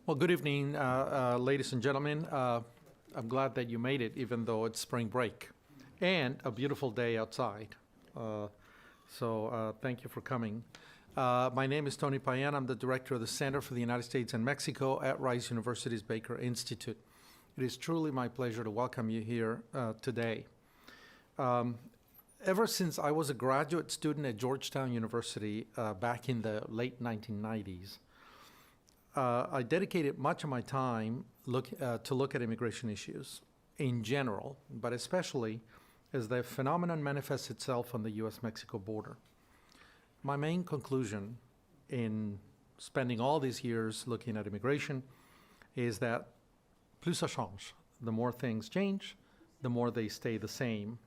Well, good evening, ladies and gentlemen. I'm glad that you made it, even though it's spring break and a beautiful day outside. Thank you for coming. My name is Tony Payan. I'm the director of the Center for the United States and Mexico at Rice University's Baker Institute. It is truly my pleasure to welcome you here today. Ever since I was a graduate student at Georgetown University back in the late 1990s, I dedicated much of my time to look at immigration issues in general, but especially as the phenomenon manifests itself on the U.S. Mexico border. My main conclusion in spending all these years looking at immigration is that plus ça change. The more things change, the more they stay the same.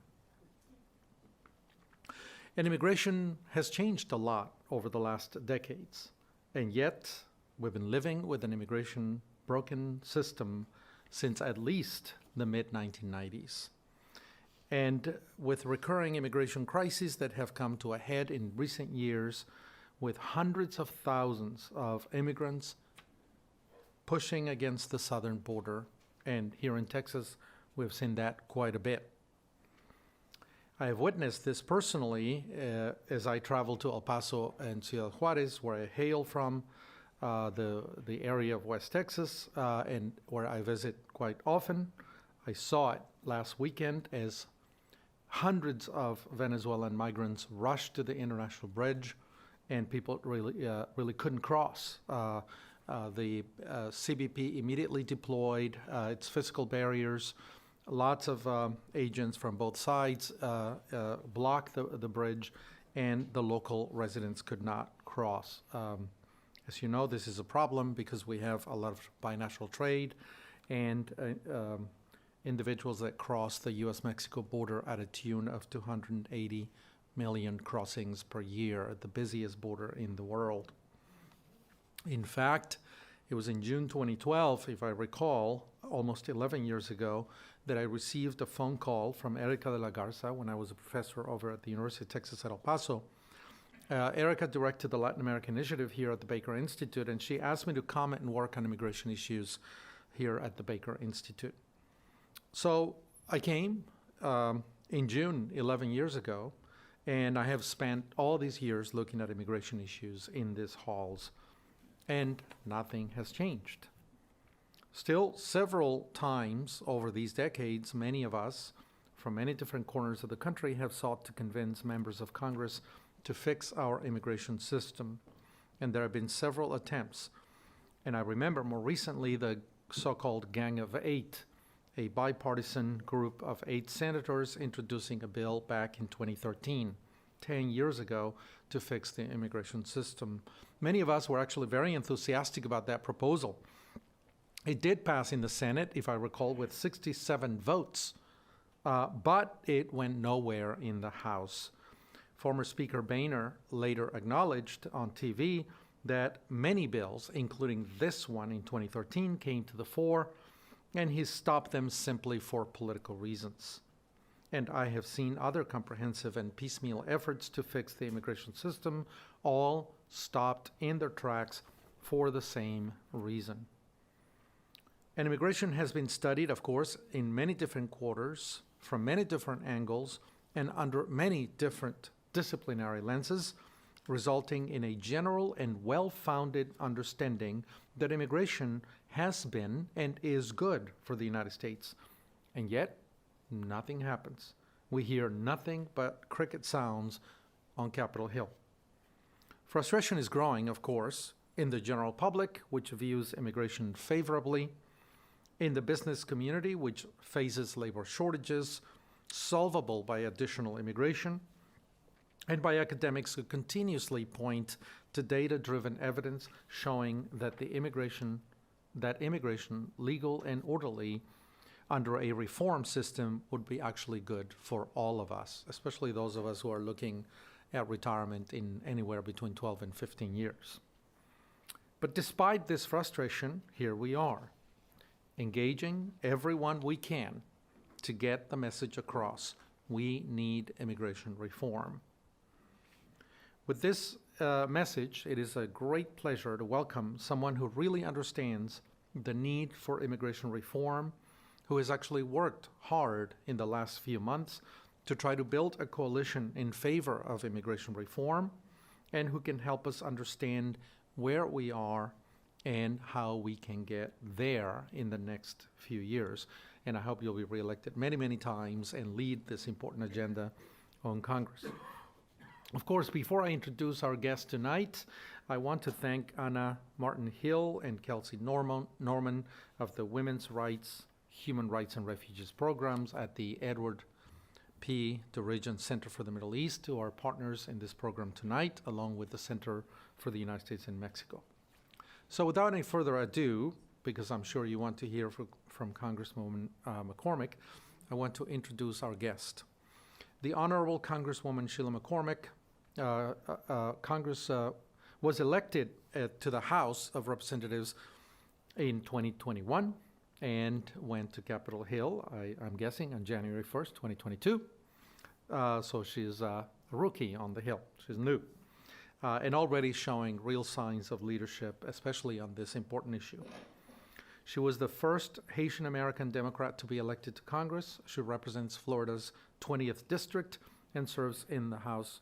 And immigration has changed a lot over the last decades, and yet we've been living with an immigration broken system since at least the mid-1990s. And with recurring immigration crises that have come to a head in recent years, with hundreds of thousands of immigrants pushing against the southern border, and here in Texas, we've seen that quite a bit. I have witnessed this personally as I travel to El Paso and Ciudad Juarez, where I hail from, the area of West Texas, and where I visit quite often. I saw it last weekend as hundreds of Venezuelan migrants rushed to the international bridge, and people really couldn't cross. The CBP immediately deployed its fiscal barriers. Lots of agents from both sides blocked the bridge, and the local residents could not cross. As you know, this is a problem because we have a lot of binational trade and individuals that cross the U.S. Mexico border at a tune of 280 million crossings per year, the busiest border in the world. In fact, it was in June 2012, if I recall, almost 11 years ago, that I received a phone call from Erica de la Garza when I was a professor over at the University of Texas at El Paso. Erica directed the Latin American Initiative here at the Baker Institute, and she asked me to comment and work on immigration issues here at the Baker Institute. So I came in June 11 years ago, and I have spent all these years looking at immigration issues in these halls, and nothing has changed. Still, several times over these decades, many of us from many different corners of the country have sought to convince members of Congress to fix our immigration system, and there have been several attempts. And I remember more recently the so-called Gang of Eight, a bipartisan group of 8 senators introducing a bill back in 2013, 10 years ago, to fix the immigration system. Many of us were actually very enthusiastic about that proposal. It did pass in the Senate, if I recall, with 67 votes, but it went nowhere in the House. Former Speaker Boehner later acknowledged on TV that many bills, including this one in 2013, came to the fore, and he stopped them simply for political reasons. And I have seen other comprehensive and piecemeal efforts to fix the immigration system, all stopped in their tracks for the same reason. And immigration has been studied, of course, in many different quarters, from many different angles, and under many different disciplinary lenses, resulting in a general and well-founded understanding that immigration has been and is good for the United States. And yet, nothing happens. We hear nothing but cricket sounds on Capitol Hill. Frustration is growing, of course, in the general public, which views immigration favorably, in the business community, which faces labor shortages solvable by additional immigration, and by academics who continuously point to data-driven evidence showing that immigration, legal and orderly, under a reform system would be actually good for all of us, especially those of us who are looking at retirement in anywhere between 12 and 15 years. But despite this frustration, here we are, engaging everyone we can to get the message across. We need immigration reform. With this message, it is a great pleasure to welcome someone who really understands the need for immigration reform, who has actually worked hard in the last few months to try to build a coalition in favor of immigration reform, and who can help us understand where we are and how we can get there in the next few years. And I hope you'll be reelected many, many times and lead this important agenda on Congress. Of course, before I introduce our guest tonight, I want to thank Anna Martin-Hill and Kelsey Norman of the Women's Rights, Human Rights and Refugees programs at the Edward P. DeRegent Center for the Middle East, who are partners in this program tonight, along with the Center for the United States and Mexico. So without any further ado, because I'm sure you want to hear from Congresswoman McCormick, I want to introduce our guest. The Honorable Congresswoman Sheila McCormick was elected to the House of Representatives in 2021 and went to Capitol Hill, I'm guessing, on January 1st, 2022. So she's a rookie on the Hill. She's new. And already showing real signs of leadership, especially on this important issue. She was the first Haitian American Democrat to be elected to Congress. She represents Florida's 20th District and serves in the House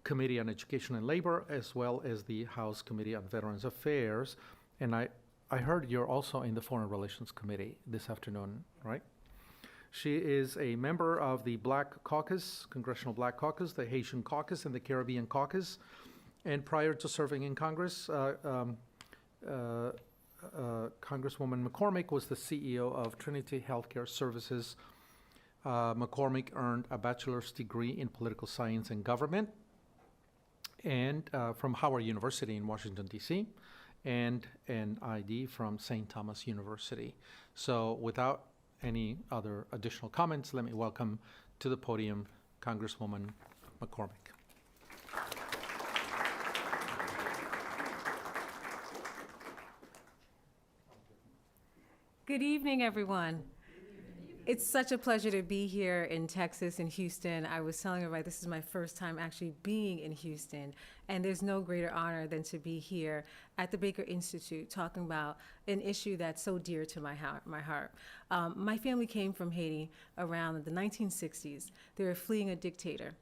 Committee on Education and Labor, as well as the House Committee on Veterans Affairs. And I heard you're also in the Foreign Relations Committee this afternoon, right? She is a member of the Black Caucus, Congressional Black Caucus, the Haitian Caucus, and the Caribbean Caucus. And prior to serving in Congress, Congresswoman McCormick was the CEO of Trinity Healthcare Services. McCormick earned a bachelor's degree in political science and government and from Howard University in Washington, D.C., and an ID from St. Thomas University. So without any other additional comments, let me welcome to the podium Congresswoman McCormick. Good evening, everyone. It's such a pleasure to be here in Texas, in Houston. I was telling everybody this is my first time actually being in Houston, and there's no greater honor than to be here at the Baker Institute talking about an issue that's so dear to my heart. My family came from Haiti around the 1960s. They were fleeing a dictator.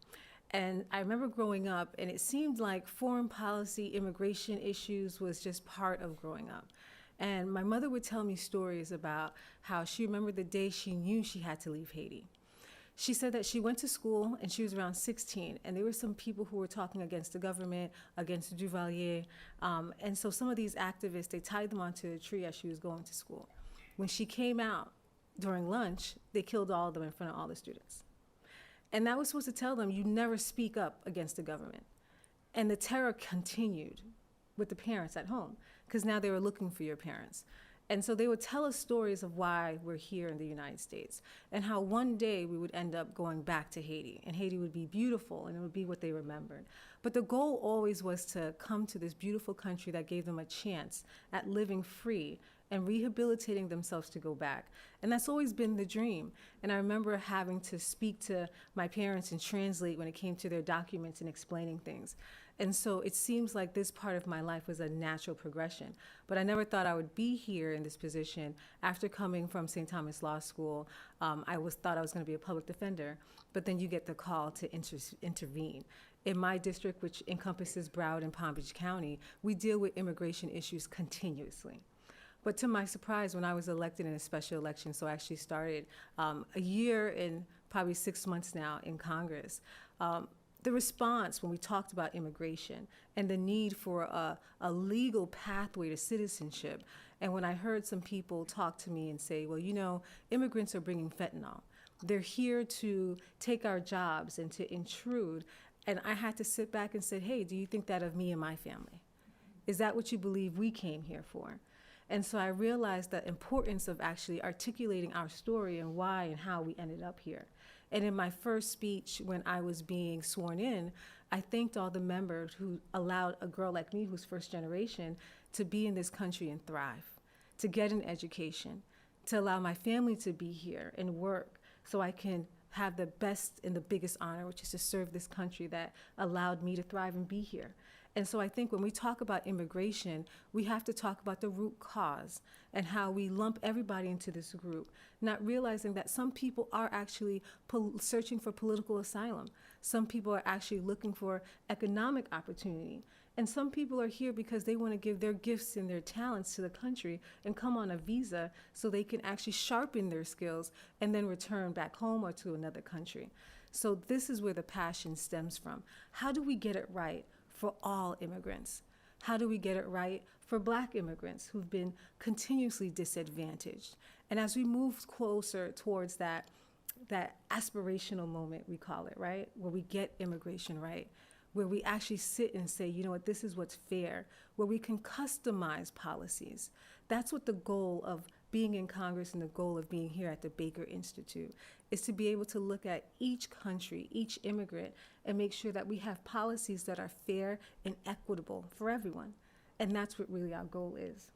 And I remember growing up, and it seemed like foreign policy, immigration issues was just part of growing up. And my mother would tell me stories about how she remembered the day she knew she had to leave Haiti. She said that she went to school and she was around 16, and there were some people who were talking against the government, against Duvalier. And so some of these activists, they tied them onto a tree as she was going to school. When she came out during lunch, they killed all of them in front of all the students. And that was supposed to tell them, you never speak up against the government. And the terror continued with the parents at home, because now they were looking for your parents. And so they would tell us stories of why we're here in the United States and how one day we would end up going back to Haiti, and Haiti would be beautiful and it would be what they remembered. But the goal always was to come to this beautiful country that gave them a chance at living free and rehabilitating themselves to go back. And that's always been the dream. And I remember having to speak to my parents and translate when it came to their documents and explaining things. And so it seems like this part of my life was a natural progression. But I never thought I would be here in this position. After coming from St. Thomas Law School, I thought I was going to be a public defender. But then you get the call to intervene. In my district, which encompasses Broward and Palm Beach County, we deal with immigration issues continuously. But to my surprise, when I was elected in a special election, so I actually started a year and probably 6 months now in Congress, the response when we talked about immigration and the need for a legal pathway to citizenship, and when I heard some people talk to me and say, well, you know, immigrants are bringing fentanyl. They're here to take our jobs and to intrude. And I had to sit back and say, hey, do you think that of me and my family? Is that what you believe we came here for? And so I realized the importance of actually articulating our story and why and how we ended up here. And in my first speech, when I was being sworn in, I thanked all the members who allowed a girl like me, who's first generation, to be in this country and thrive, to get an education, to allow my family to be here and work so I can have the best and the biggest honor, which is to serve this country that allowed me to thrive and be here. And so I think when we talk about immigration, we have to talk about the root cause and how we lump everybody into this group, not realizing that some people are actually searching for political asylum. Some people are actually looking for economic opportunity. And some people are here because they want to give their gifts and their talents to the country and come on a visa so they can actually sharpen their skills and then return back home or to another country. So this is where the passion stems from. How do we get it right for all immigrants? How do we get it right for Black immigrants who've been continuously disadvantaged? And as we move closer towards that aspirational moment, we call it, right, where we get immigration right, where we actually sit and say, you know what, this is what's fair, where we can customize policies. That's what the goal of being in Congress and the goal of being here at the Baker Institute is, to be able to look at each country, each immigrant, and make sure that we have policies that are fair and equitable for everyone. And that's what really our goal is.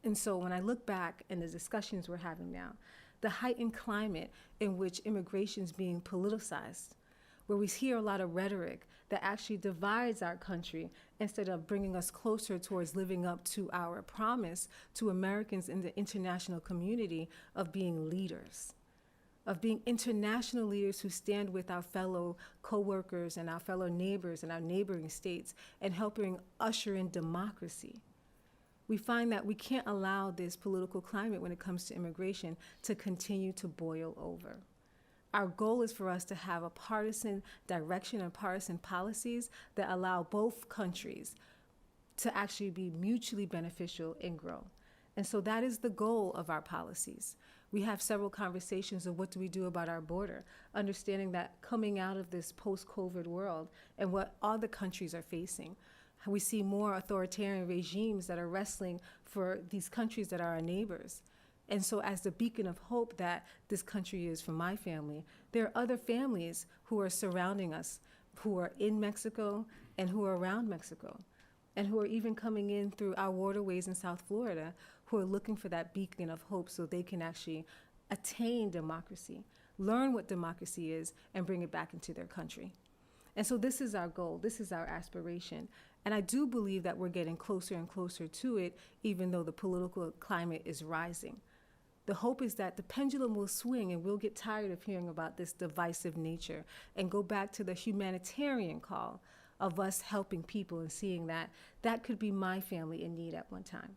And so when I look back in the discussions we're having now, the heightened climate in which immigration is being politicized, where we hear a lot of rhetoric that actually divides our country instead of bringing us closer towards living up to our promise to Americans in the international community of being leaders, of being international leaders who stand with our fellow co-workers and our fellow neighbors and our neighboring states and helping usher in democracy. We find that we can't allow this political climate when it comes to immigration to continue to boil over. Our goal is for us to have a partisan direction and partisan policies that allow both countries to actually be mutually beneficial and grow. And so that is the goal of our policies. We have several conversations of what do we do about our border, understanding that coming out of this post-COVID world and what all the countries are facing. We see more authoritarian regimes that are wrestling for these countries that are our neighbors. And so as the beacon of hope that this country is for my family, there are other families who are surrounding us, who are in Mexico and who are around Mexico, and who are even coming in through our waterways in South Florida, who are looking for that beacon of hope so they can actually attain democracy, learn what democracy is, and bring it back into their country. And so this is our goal, this is our aspiration. And I do believe that we're getting closer and closer to it, even though the political climate is rising. The hope is that the pendulum will swing and we'll get tired of hearing about this divisive nature and go back to the humanitarian call of us helping people and seeing that that could be my family in need at one time.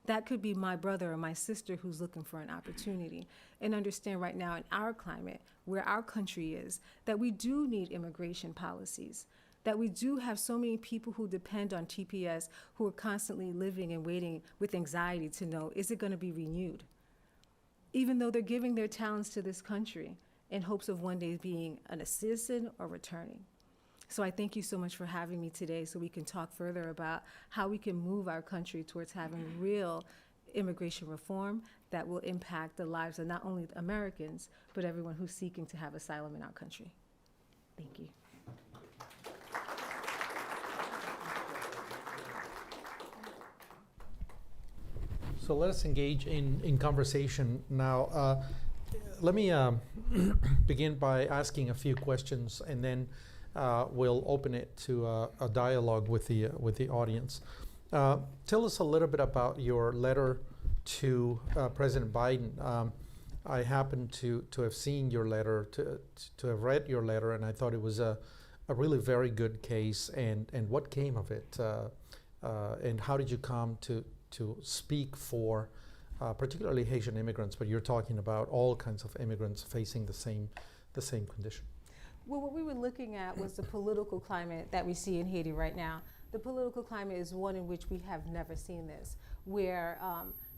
That could be my brother or my sister who's looking for an opportunity. And understand right now in our climate, where our country is, that we do need immigration policies, that we do have so many people who depend on TPS who are constantly living and waiting with anxiety to know, is it going to be renewed? Even though they're giving their talents to this country in hopes of one day being a citizen or returning. So I thank you so much for having me today so we can talk further about how we can move our country towards having real immigration reform that will impact the lives of not only Americans, but everyone who's seeking to have asylum in our country. Thank you. So let us engage in conversation now. Let me begin by asking a few questions, and then we'll open it to a dialogue with the audience. Tell us a little bit about your letter to President Biden. I happened to have seen your letter, to have read your letter, and I thought it was a really very good case. And what came of it, and how did you come to speak for particularly Haitian immigrants, but you're talking about all kinds of immigrants facing the same condition? Well, what we were looking at was the political climate that we see in Haiti right now. The political climate is one in which we have never seen this, where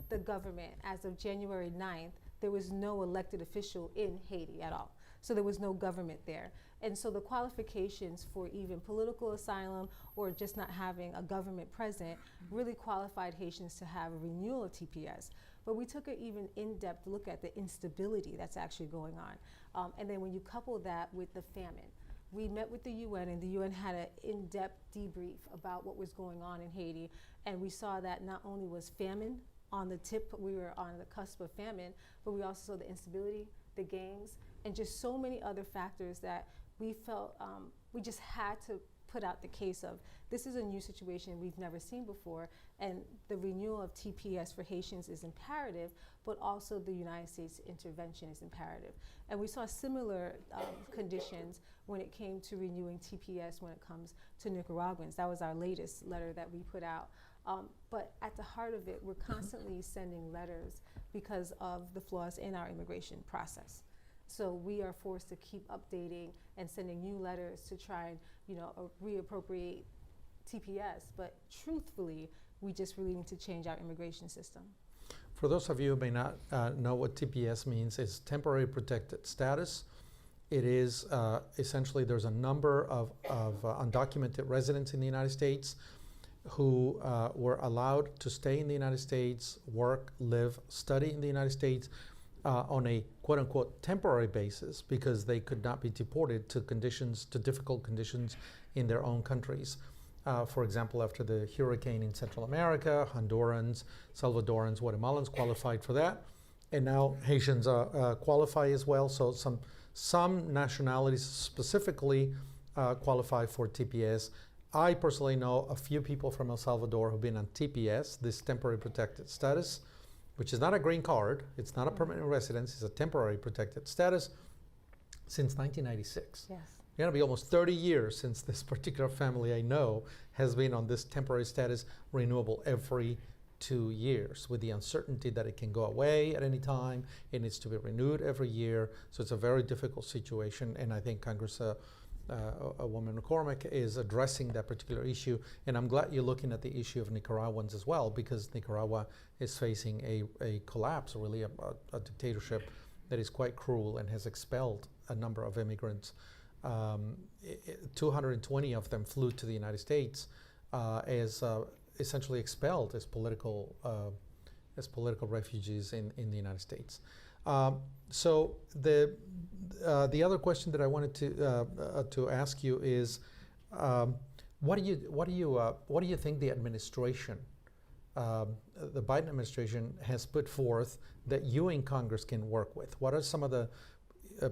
the government, as of January 9th, there was no elected official in Haiti at all. So there was no government there. And so the qualifications for even political asylum or just not having a government present really qualified Haitians to have a renewal of TPS. But we took an even in-depth look at the instability that's actually going on. And then when you couple that with the famine, we met with the UN, and the UN had an in-depth debrief about what was going on in Haiti. And we saw that not only was famine on the tip, we were on the cusp of famine, but we also saw the instability, the gangs, and just so many other factors that we felt we just had to put out the case of this is a new situation we've never seen before, and the renewal of TPS for Haitians is imperative, but also the United States intervention is imperative. And we saw similar conditions when it came to renewing TPS when it comes to Nicaraguans. That was our latest letter that we put out. But at the heart of it, we're constantly sending letters because of the flaws in our immigration process. So we are forced to keep updating and sending new letters to try and, reappropriate TPS. But truthfully, we just really need to change our immigration system. For those of you who may not know what TPS means, it's temporary protected status. It is essentially there's a number of undocumented residents in the United States who were allowed to stay in the United States, work, live, study in the United States on a quote-unquote temporary basis because they could not be deported to difficult conditions in their own countries. For example, after the hurricane in Central America, Hondurans, Salvadorans, Guatemalans qualified for that, and now Haitians qualify as well. So some nationalities specifically qualify for TPS. I personally know a few people from El Salvador who've been on TPS, this temporary protected status, which is not a green card, it's not a permanent residence, it's a temporary protected status, since 1996. Yes. It's going to be almost 30 years since this particular family I know has been on this temporary status, renewable every 2 years, with the uncertainty that it can go away at any time. It needs to be renewed every year. So it's a very difficult situation, and I think Congresswoman McCormick is addressing that particular issue. And I'm glad you're looking at the issue of Nicaraguans as well, because Nicaragua is facing a collapse, really a dictatorship that is quite cruel and has expelled a number of immigrants. 220 of them flew to the United States as essentially expelled as political refugees in the United States. So the other question that I wanted to ask you is, what do you think the administration, the Biden administration, has put forth that you in Congress can work with? What are some of the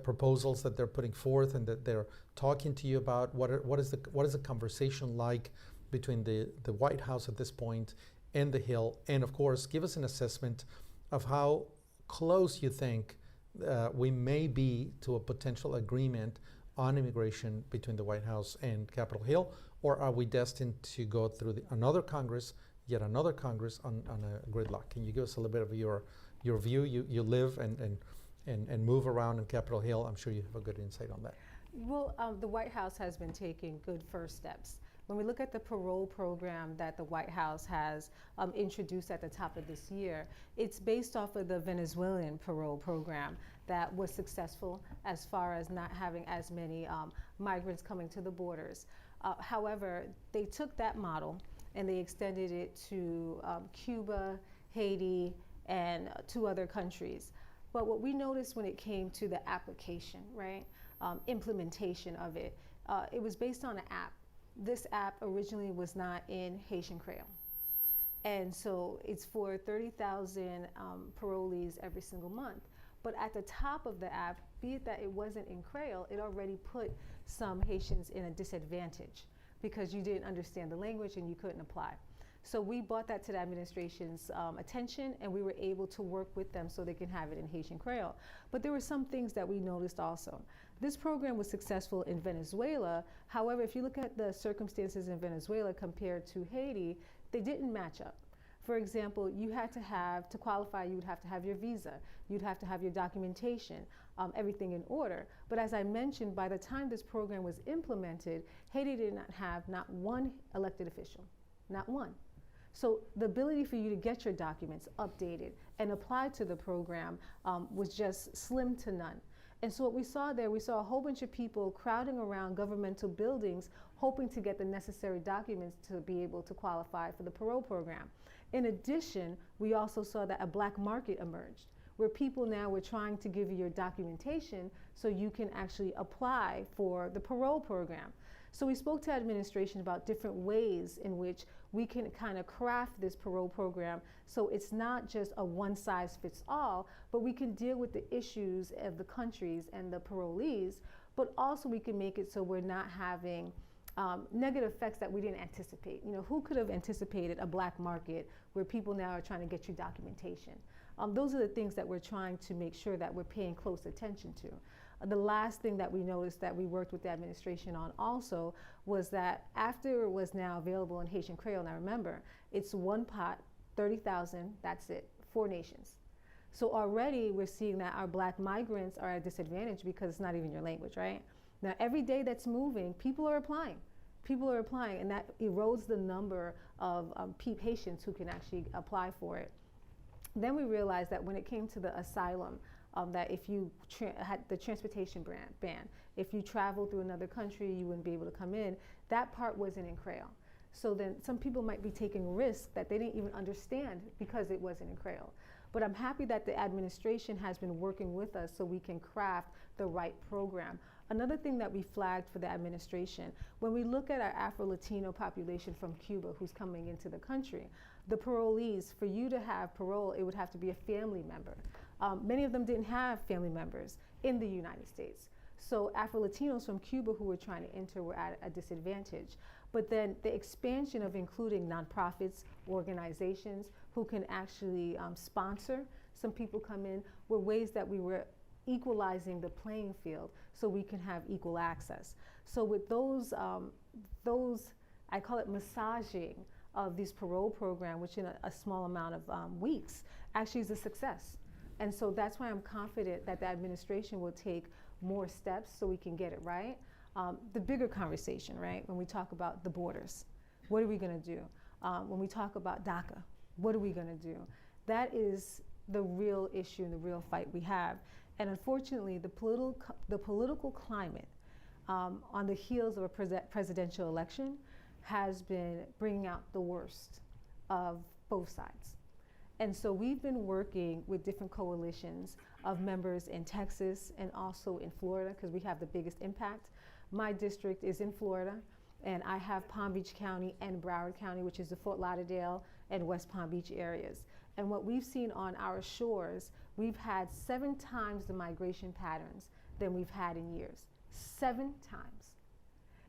proposals that they're putting forth and that they're talking to you about? What is the conversation like between the White House at this point and the Hill? And of course, give us an assessment of how close you think we may be to a potential agreement on immigration between the White House and Capitol Hill, or are we destined to go through another Congress, yet another Congress on a gridlock? Can you give us a little bit of your view? You live and move around in Capitol Hill. I'm sure you have a good insight on that. Well, the White House has been taking good first steps. When we look at the parole program that the White House has introduced at the top of this year, it's based off of the Venezuelan parole program that was successful as far as not having as many migrants coming to the borders. However, they took that model and they extended it to Cuba, Haiti, and 2 other countries. But what we noticed when it came to the application, right, implementation of it, it was based on an app. This app originally was not in Haitian Creole. And so it's for 30,000 parolees every single month. But at the top of the app, be it that it wasn't in Creole, it already put some Haitians in a disadvantage because you didn't understand the language and you couldn't apply. So we brought that to the administration's attention, and we were able to work with them so they can have it in Haitian Creole. But there were some things that we noticed also. This program was successful in Venezuela. However, if you look at the circumstances in Venezuela compared to Haiti, they didn't match up. For example, you had to qualify, you would have to have your visa, you'd have to have your documentation, everything in order. But as I mentioned, by the time this program was implemented, Haiti did not have not one elected official, not one. So the ability for you to get your documents updated and apply to the program was just slim to none. And so what we saw there, we saw a whole bunch of people crowding around governmental buildings hoping to get the necessary documents to be able to qualify for the parole program. In addition, we also saw that a black market emerged, where people now were trying to give you your documentation so you can actually apply for the parole program. So we spoke to administration about different ways in which we can kind of craft this parole program so it's not just a one-size-fits-all, but we can deal with the issues of the countries and the parolees, but also we can make it so we're not having negative effects that we didn't anticipate. You know, who could have anticipated a black market where people now are trying to get you documentation? Those are the things that we're trying to make sure that we're paying close attention to. The last thing that we noticed that we worked with the administration on also was that after it was now available in Haitian Creole, and I remember, it's one pot, 30,000, that's it, 4 nations. So already we're seeing that our black migrants are at a disadvantage because it's not even your language, right? Now every day that's moving, people are applying. People are applying, and that erodes the number of Haitians who can actually apply for it. Then we realized that when it came to the asylum, that if you had the transportation ban, if you traveled through another country, you wouldn't be able to come in. That part wasn't in Creole. So then some people might be taking risks that they didn't even understand because it wasn't in Creole. But I'm happy that the administration has been working with us so we can craft the right program. Another thing that we flagged for the administration, when we look at our Afro-Latino population from Cuba who's coming into the country, the parolees, for you to have parole, it would have to be a family member. Many of them didn't have family members in the United States. So Afro-Latinos from Cuba who were trying to enter were at a disadvantage. But then the expansion of including nonprofits, organizations who can actually sponsor some people come in were ways that we were equalizing the playing field so we can have equal access. So with those, I call it massaging of this parole program, which in a small amount of weeks actually is a success. And so that's why I'm confident that the administration will take more steps so we can get it right. The bigger conversation, right, when we talk about the borders, what are we gonna do? When we talk about DACA, what are we gonna do? That is the real issue and the real fight we have. And unfortunately, the political climate on the heels of a presidential election has been bringing out the worst of both sides. And so we've been working with different coalitions of members in Texas and also in Florida because we have the biggest impact. My district is in Florida, and I have Palm Beach County and Broward County, which is the Fort Lauderdale and West Palm Beach areas. And what we've seen on our shores, we've had 7 times the migration patterns than we've had in years. 7 times.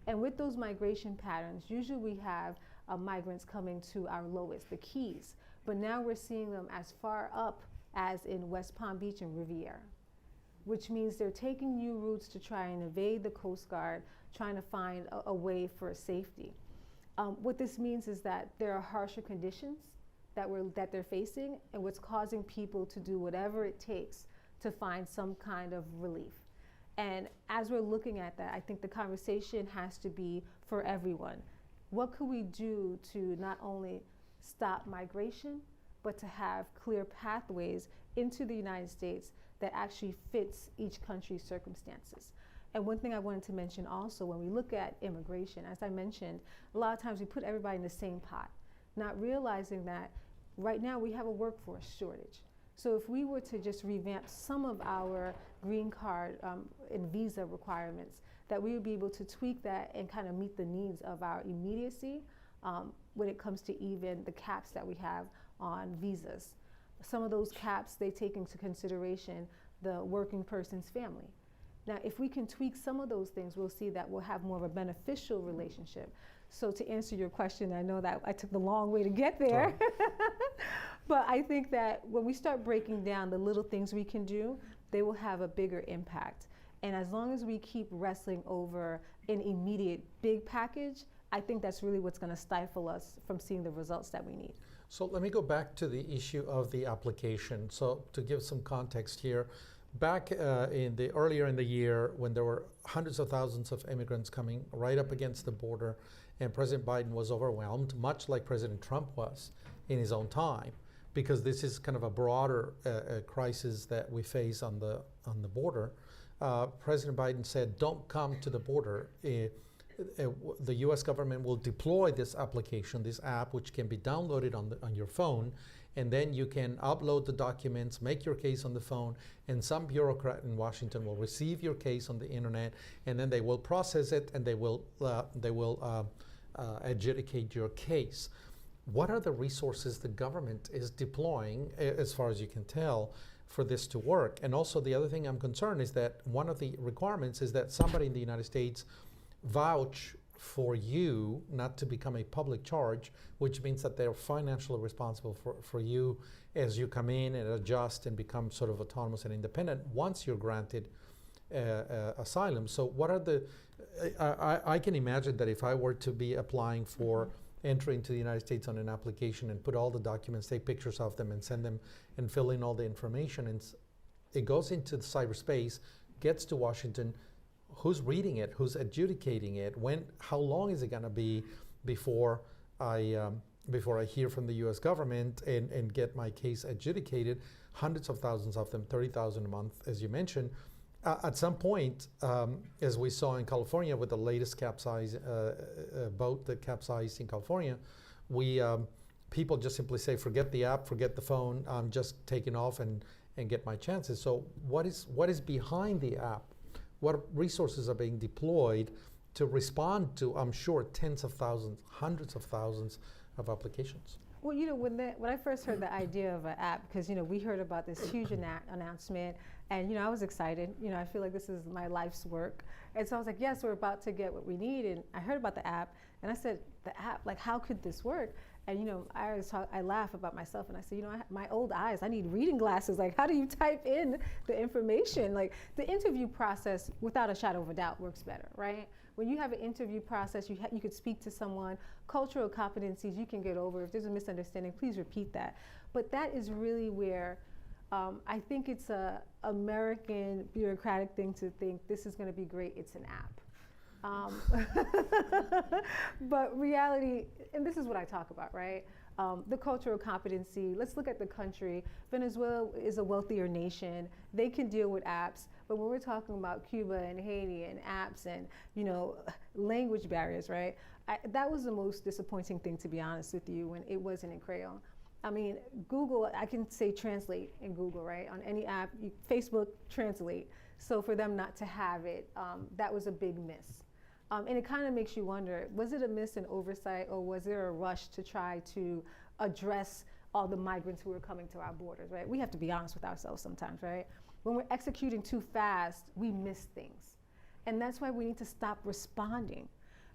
And with those migration patterns, usually we have migrants coming to our lowest, the Keys. But now we're seeing them as far up as in West Palm Beach and Riviera, which means they're taking new routes to try and evade the Coast Guard, trying to find a way for safety. What this means is that there are harsher conditions that they're facing, and what's causing people to do whatever it takes to find some kind of relief. And as we're looking at that, I think the conversation has to be for everyone. What could we do to not only stop migration, but to have clear pathways into the United States that actually fits each country's circumstances? And one thing I wanted to mention also, when we look at immigration, as I mentioned, a lot of times we put everybody in the same pot, not realizing that right now we have a workforce shortage. So if we were to just revamp some of our green card and visa requirements, that we would be able to tweak that and kind of meet the needs of our immediacy when it comes to even the caps that we have on visas. Some of those caps, they take into consideration the working person's family. Now, if we can tweak some of those things, we'll see that we'll have more of a beneficial relationship. So to answer your question, I know that I took the long way to get there, but I think that when we start breaking down the little things we can do, they will have a bigger impact. And as long as we keep wrestling over an immediate big package, I think that's really what's going to stifle us from seeing the results that we need. So let me go back to the issue of the application. So to give some context here, back earlier in the year when there were hundreds of thousands of immigrants coming right up against the border, and President Biden was overwhelmed, much like President Trump was in his own time, because this is kind of a broader crisis that we face on the border. President Biden said, "Don't come to the border." The U.S. government will deploy this application, this app, which can be downloaded on your phone, and then you can upload the documents, make your case on the phone, and some bureaucrat in Washington will receive your case on the internet, and then they will process it, and they will adjudicate your case. What are the resources the government is deploying, as far as you can tell, for this to work? And also, the other thing I'm concerned is that one of the requirements is that somebody in the United States vouch for you not to become a public charge, which means that they're financially responsible for you as you come in and adjust and become sort of autonomous and independent once you're granted asylum. So what are the, I can imagine that if I were to be applying for entry into the United States on an application and put all the documents, take pictures of them and send them and fill in all the information, and it goes into the cyberspace, gets to Washington. Who's reading it? Who's adjudicating it? When? How long is it going to be before I hear from the U.S. government and get my case adjudicated? Hundreds of thousands of them, 30,000 a month, as you mentioned. At some point, as we saw in California with the latest boat that capsized in California, people just simply say, forget the app, forget the phone, I'm just taking off and get my chances. So what is behind the app? What resources are being deployed to respond to, I'm sure, tens of thousands, hundreds of thousands of applications? Well, when I first heard the idea of an app, because, we heard about this huge announcement, and, I was excited. I feel like this is my life's work. And so I was like, yes, we're about to get what we need. And I heard about the app, and I said, the app, like, how could this work? And, I laugh about myself, and I say, my old eyes, I need reading glasses. Like, how do you type in the information? Like, the interview process, without a shadow of a doubt, works better, right? When you have an interview process, you could speak to someone. Cultural competencies you can get over. If there's a misunderstanding, please repeat that. But that is really where I think it's a American bureaucratic thing to think this is going to be great. It's an app. But reality, and this is what I talk about, right? The cultural competency. Let's look at the country. Venezuela is a wealthier nation. They can deal with apps. But when we're talking about Cuba and Haiti and apps and, language barriers, right? That was the most disappointing thing, to be honest with you, when it wasn't in Creole. I mean, Google, I can say translate in Google, right? On any app, Facebook, translate. So for them not to have it, that was a big miss. And it kind of makes you wonder, was it a miss and oversight, or was there a rush to try to address all the migrants who are coming to our borders, right? We have to be honest with ourselves sometimes, right? When we're executing too fast, we miss things. And that's why we need to stop responding.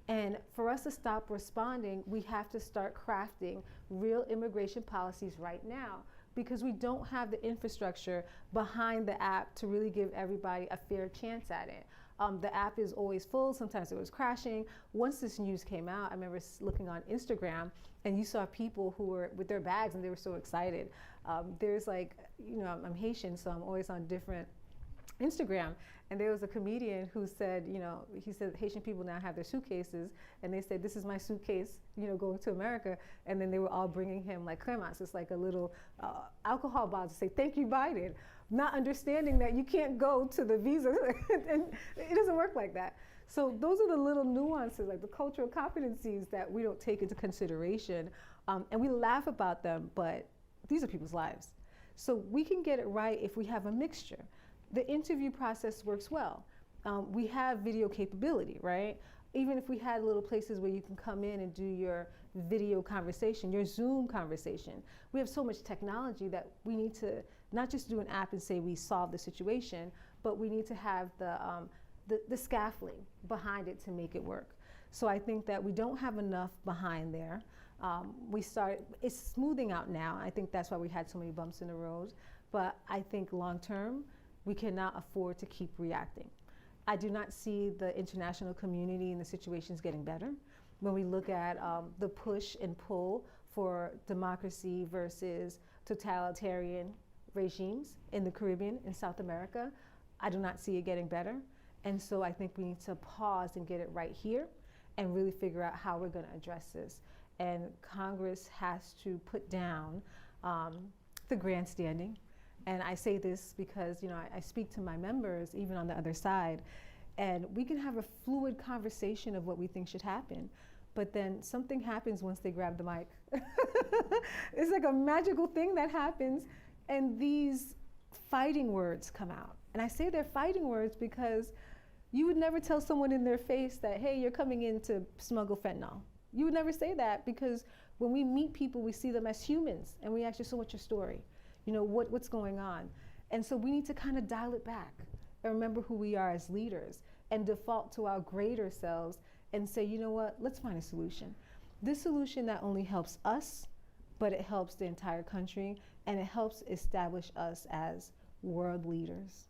And for us to stop responding, we have to start crafting real immigration policies right now, because we don't have the infrastructure behind the app to really give everybody a fair chance at it. The app is always full. Sometimes it was crashing. Once this news came out, I remember looking on Instagram, and you saw people who were with their bags, and they were so excited. There's like, I'm Haitian, so I'm always on different Instagram. And there was a comedian who said, he said Haitian people now have their suitcases, and they said, this is my suitcase, going to America. And then they were all bringing him like cremants. It's like a little alcohol bottle to say, thank you, Biden. Not understanding that you can't go to the visa, and it doesn't work like that. So those are the little nuances, like the cultural competencies that we don't take into consideration. And we laugh about them, but these are people's lives. So we can get it right if we have a mixture. The interview process works well. We have video capability, right? Even if we had little places where you can come in and do your video conversation, your Zoom conversation. We have so much technology that we need to not just do an app and say we solved the situation, but we need to have the scaffolding behind it to make it work. So I think that we don't have enough behind there. It's smoothing out now. I think that's why we had so many bumps in the road. But I think long term, we cannot afford to keep reacting. I do not see the international community and the situations getting better. When we look at the push and pull for democracy versus totalitarian regimes in the Caribbean and South America, I do not see it getting better. And so I think we need to pause and get it right here and really figure out how we're going to address this. And Congress has to put down the grandstanding. And I say this because, I speak to my members, even on the other side, and we can have a fluid conversation of what we think should happen. but then something happens once they grab the mic. It's like a magical thing that happens, and these fighting words come out. And I say they're fighting words because you would never tell someone in their face that, hey, you're coming in to smuggle fentanyl. You would never say that, because when we meet people, we see them as humans, and we ask you, so what's your story? You know, what's going on? And so we need to kind of dial it back and remember who we are as leaders and default to our greater selves and say, you know what, let's find a solution. This solution not only helps us, but it helps the entire country, and it helps establish us as world leaders.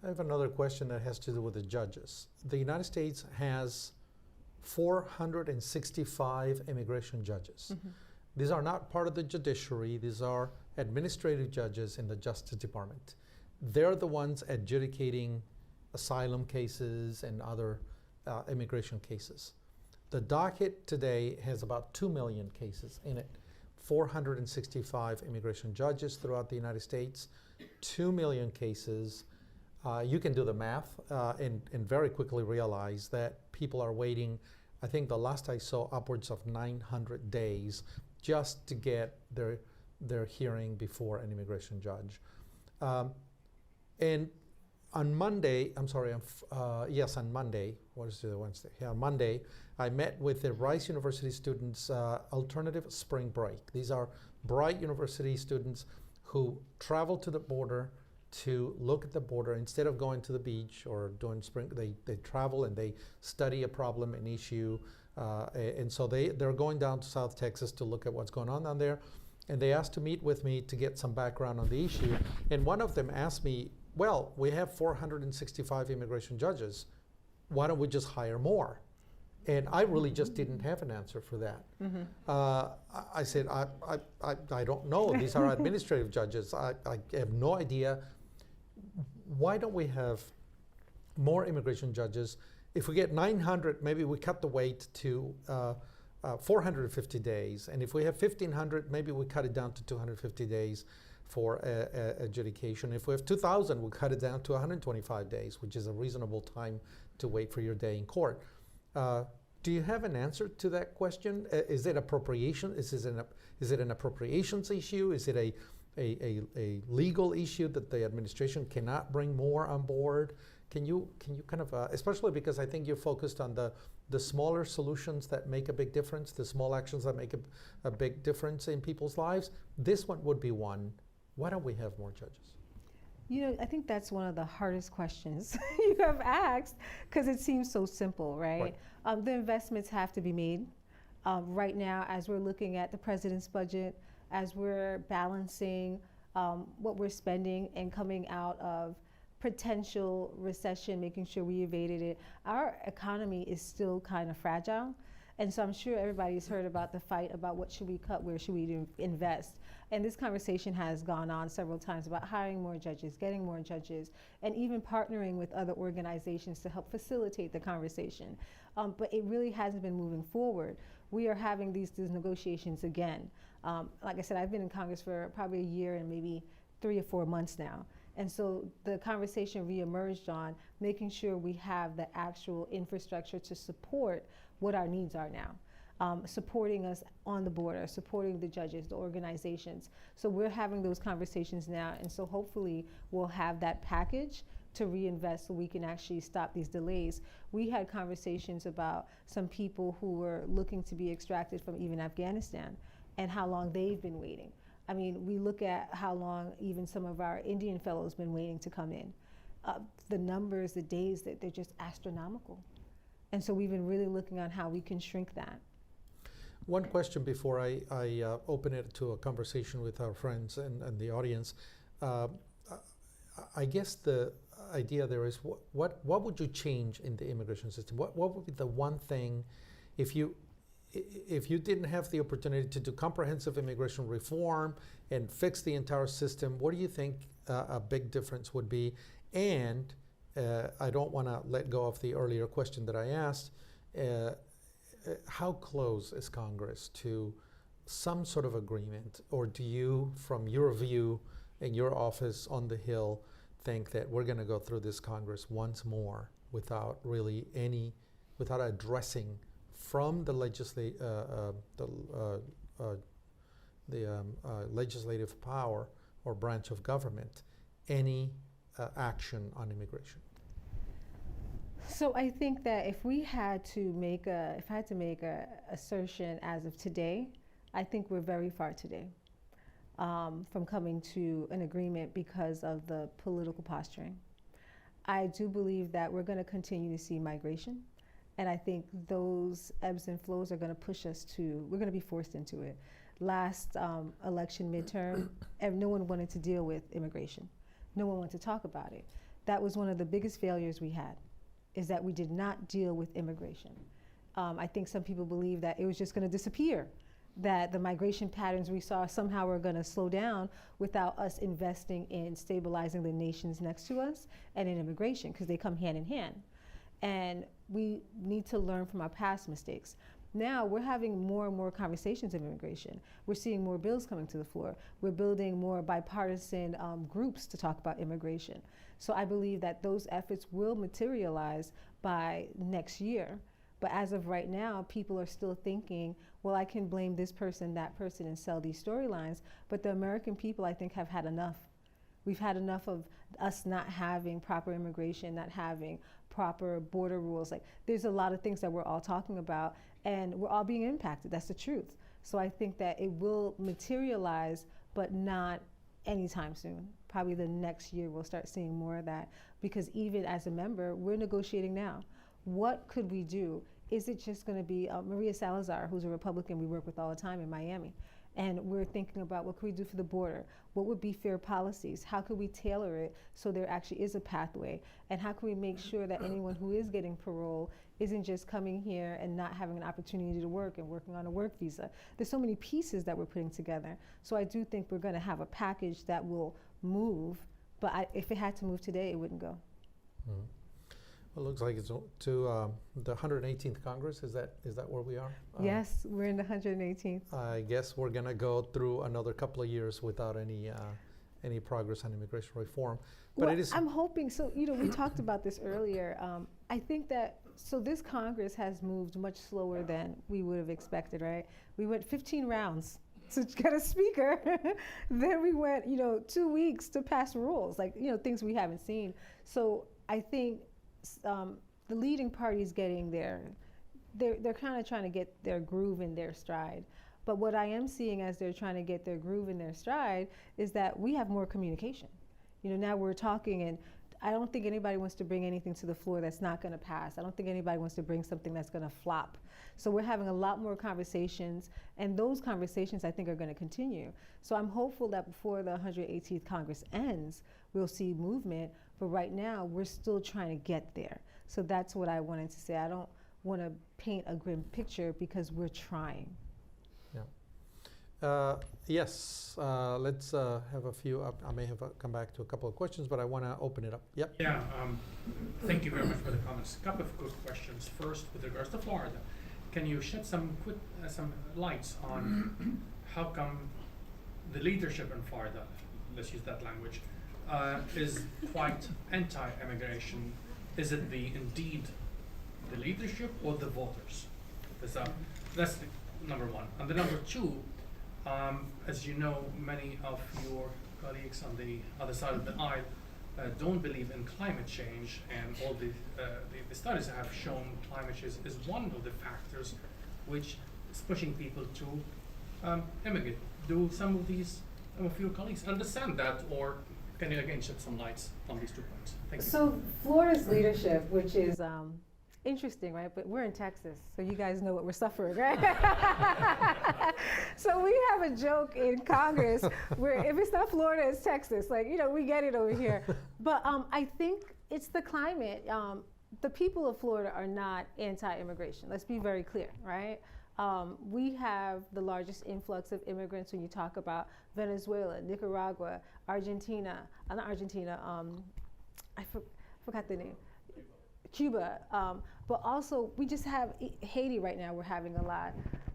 I have another question that has to do with the judges. The United States has 465 immigration judges. Mm-hmm. These are not part of the judiciary. These are administrative judges in the Justice Department. They're the ones adjudicating asylum cases and other immigration cases. The docket today has about 2 million cases in it. 465 immigration judges throughout the United States, 2 million cases. You can do the math and very quickly realize that people are waiting, I think the last I saw, upwards of 900 days just to get their hearing before an immigration judge. And on Monday, on Monday, what is it, Wednesday? Yeah, on Monday, I met with the Rice University students, Alternative Spring Break. These are bright university students who travel to the border to look at the border. Instead of going to the beach or doing spring, they travel and they study a problem, an issue. And so they're going down to South Texas to look at what's going on down there. And they asked to meet with me to get some background on the issue. And one of them asked me, well, we have 465 immigration judges. Why don't we just hire more? And I really just didn't have an answer for that. Mm-hmm. I said, I don't know. These are administrative judges. I have no idea. Why don't we have more immigration judges? If we get 900, maybe we cut the wait to 450 days. And if we have 1,500, maybe we cut it down to 250 days for adjudication. If we have 2,000, we'll cut it down to 125 days, which is a reasonable time to wait for your day in court. Do you have an answer to that question? Is it appropriation? Is it an appropriations issue? Is it a legal issue that the administration cannot bring more on board? Can you kind of, especially because I think you're focused on the smaller solutions that make a big difference, the small actions that make a big difference in people's lives. This one would be one. Why don't we have more judges? You know, I think that's one of the hardest questions you have asked, because it seems so simple, right? The investments have to be made. Right now, as we're looking at the president's budget, as we're balancing what we're spending and coming out of potential recession, making sure we evaded it, our economy is still kind of fragile. And so I'm sure everybody's heard about the fight about what should we cut, where should we invest. And this conversation has gone on several times about hiring more judges, getting more judges, and even partnering with other organizations to help facilitate the conversation. But it really hasn't been moving forward. We are having these negotiations again. Like I said, I've been in Congress for probably a year and maybe 3 or 4 months now. And so the conversation reemerged on making sure we have the actual infrastructure to support what our needs are now. Supporting us on the border, supporting the judges, the organizations. So we're having those conversations now, and so hopefully we'll have that package to reinvest so we can actually stop these delays. We had conversations about some people who were looking to be extracted from even Afghanistan and how long they've been waiting. I mean, we look at how long even some of our Indian fellows been waiting to come in. The numbers, the days, they're just astronomical. And so we've been really looking on how we can shrink that. One question before I open it to a conversation with our friends and the audience. I guess the idea there is, what would you change in the immigration system? What would be the one thing, if you didn't have the opportunity to do comprehensive immigration reform and fix the entire system, what do you think a big difference would be? And I don't want to let go of the earlier question that I asked. How close is Congress to some sort of agreement? Or do you, from your view in your office on the Hill, think that we're going to go through this Congress once more without really without addressing from the legislative power or branch of government any action on immigration? So I think that if I had to make a assertion as of today, I think we're very far today from coming to an agreement because of the political posturing. I do believe that we're going to continue to see migration, and I think those ebbs and flows are going to push us to, we're going to be forced into it. Last election midterm, no one wanted to deal with immigration. No one wanted to talk about it. That was one of the biggest failures we had, is that we did not deal with immigration. I think some people believe that it was just going to disappear, that the migration patterns we saw somehow were going to slow down without us investing in stabilizing the nations next to us and in immigration, because they come hand in hand. And we need to learn from our past mistakes. Now we're having more and more conversations of immigration. We're seeing more bills coming to the floor. We're building more bipartisan groups to talk about immigration. So I believe that those efforts will materialize by next year. But as of right now, people are still thinking, well, I can blame this person, that person, and sell these storylines. But the American people, I think, have had enough. We've had enough of us not having proper immigration, not having proper border rules. Like, there's a lot of things that we're all talking about, and we're all being impacted. That's the truth. So I think that it will materialize, but not anytime soon. Probably the next year we'll start seeing more of that, because even as a member, we're negotiating now. What could we do? Is it just going to be Maria Salazar, who's a Republican we work with all the time in Miami? And we're thinking about what could we do for the border? What would be fair policies? How could we tailor it so there actually is a pathway? And how can we make sure that anyone who is getting parole isn't just coming here and not having an opportunity to work and working on a work visa? There's so many pieces that we're putting together. So I do think we're going to have a package that will move, but if it had to move today, it wouldn't go. Mm-hmm. Well, it looks like it's to the 118th Congress. Is that where we are? Yes, we're in the 118th. I guess we're going to go through another couple of years without any progress on immigration reform. But well, it is. I'm hoping so. You know, we talked about this earlier. I think that this Congress has moved much slower than we would have expected. Right? We went 15 rounds to get a speaker. Then we went, 2 weeks to pass rules, like things we haven't seen. So I think. The leading party's getting they're kind of trying to get their groove in their stride. But what I am seeing as they're trying to get their groove in their stride is that we have more communication. Now we're talking, and I don't think anybody wants to bring anything to the floor that's not going to pass. I don't think anybody wants to bring something that's going to flop. So we're having a lot more conversations, and those conversations I think are going to continue. So I'm hopeful that before the 118th Congress ends, we'll see movement. But right now, we're still trying to get there. So that's what I wanted to say. I don't want to paint a grim picture because we're trying. Yeah. Yes. Let's have a few. I may have come back to a couple of questions, but I want to open it up. Yep. Yeah. Thank you very much for the comments. A couple of good questions. First, with regards to Florida, can you shed some lights on how come the leadership in Florida, let's use that language, is quite anti-immigration? Is it indeed the leadership or the voters? That's the number one. And the number two, as you know, many of your colleagues on the other side of the aisle don't believe in climate change, and all the studies have shown climate change is one of the factors which is pushing people to immigrate. Do some of your colleagues understand that, or can you again shed some lights on these 2 points? Thank you. So Florida's leadership, which is interesting, right? But we're in Texas, so you guys know what we're suffering, right? So we have a joke in Congress where if it's not Florida, it's Texas. Like, we get it over here. But I think it's the climate. The people of Florida are not anti-immigration. Let's be very clear, right? We have the largest influx of immigrants when you talk about Venezuela, Nicaragua, Argentina, not Argentina, I forgot the name, Cuba, but also we just have Haiti right now, we're having a lot.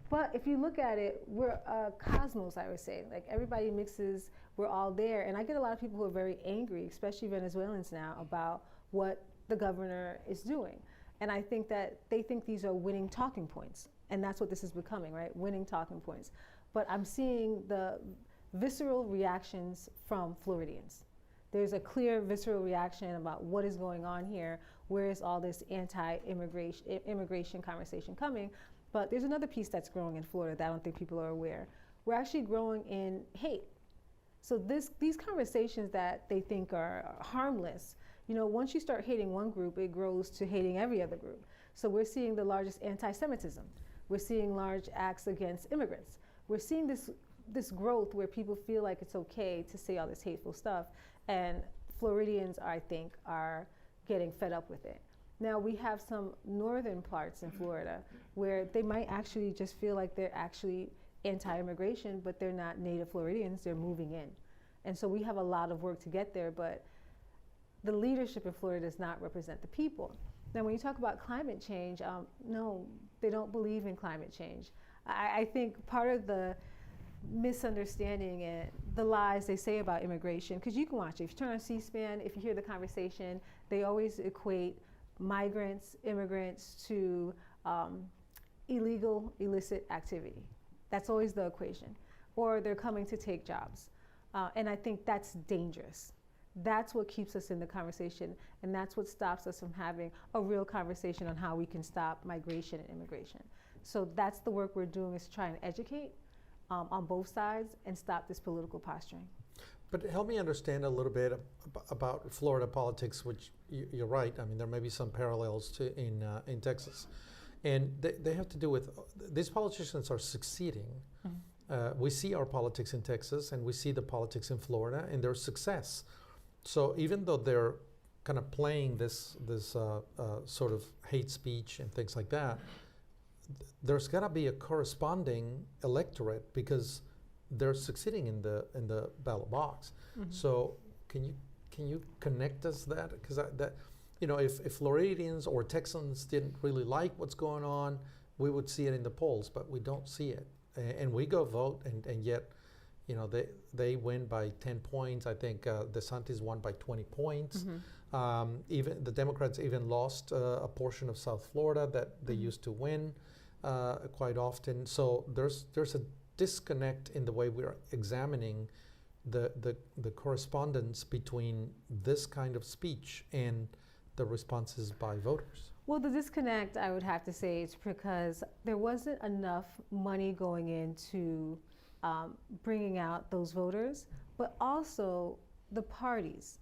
But if you look at it, we're a cosmos, I would say. Like, everybody mixes, we're all there. And I get a lot of people who are very angry, especially Venezuelans now, about what the governor is doing. And I think that they think these are winning talking points. And that's what this is becoming, right? Winning talking points. But I'm seeing the visceral reactions from Floridians. There's a clear visceral reaction about what is going on here. Where is all this anti-immigration conversation coming? But there's another piece that's growing in Florida that I don't think people are aware. We're actually growing in hate. So these conversations that they think are harmless, you know, once you start hating one group, it grows to hating every other group. So we're seeing the largest anti-Semitism. We're seeing large acts against immigrants. We're seeing this growth where people feel like it's okay to say all this hateful stuff. And Floridians, I think, are getting fed up with it. Now, we have some northern parts in Florida where they might actually just feel like they're actually anti-immigration, but they're not native Floridians, they're moving in. And so we have a lot of work to get there, but the leadership in Florida does not represent the people. Now, when you talk about climate change, no, they don't believe in climate change. I think part of the misunderstanding and the lies they say about immigration, because you can watch it. If you turn on C-SPAN, if you hear the conversation, they always equate migrants, immigrants to illegal, illicit activity. That's always the equation. Or they're coming to take jobs. And I think that's dangerous. That's what keeps us in the conversation, and that's what stops us from having a real conversation on how we can stop migration and immigration. So that's the work we're doing, is trying to educate on both sides and stop this political posturing. But help me understand a little bit about Florida politics, which you're right. I mean, there may be some parallels to in Texas. And they have to do with, these politicians are succeeding. Mm-hmm. We see our politics in Texas, and we see the politics in Florida, and their success. So even though they're kind of playing this sort of hate speech and things like that, there's got to be a corresponding electorate because they're succeeding in the ballot box. Mm-hmm. So can you connect us that? Because if Floridians or Texans didn't really like what's going on, we would see it in the polls, but we don't see it, and we go vote, and yet, you know, they win by 10 points. I think DeSantis won by 20 points. Mm-hmm. Even the Democrats even lost a portion of South Florida that they mm-hmm. used to win quite often. So there's a disconnect in the way we're examining the correspondence between this kind of speech and the responses by voters. Well, the disconnect, I would have to say, is because there wasn't enough money going into bringing out those voters, but also the parties.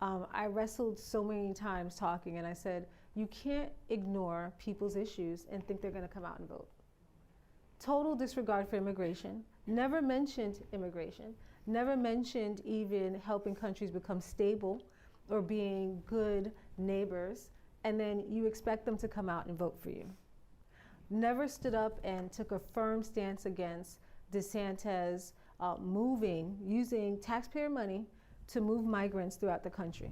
I wrestled so many times talking, and I said, you can't ignore people's issues and think they're going to come out and vote. Total disregard for immigration, never mentioned immigration, never mentioned even helping countries become stable or being good neighbors, and then you expect them to come out and vote for you. Never stood up and took a firm stance against DeSantis using taxpayer money to move migrants throughout the country.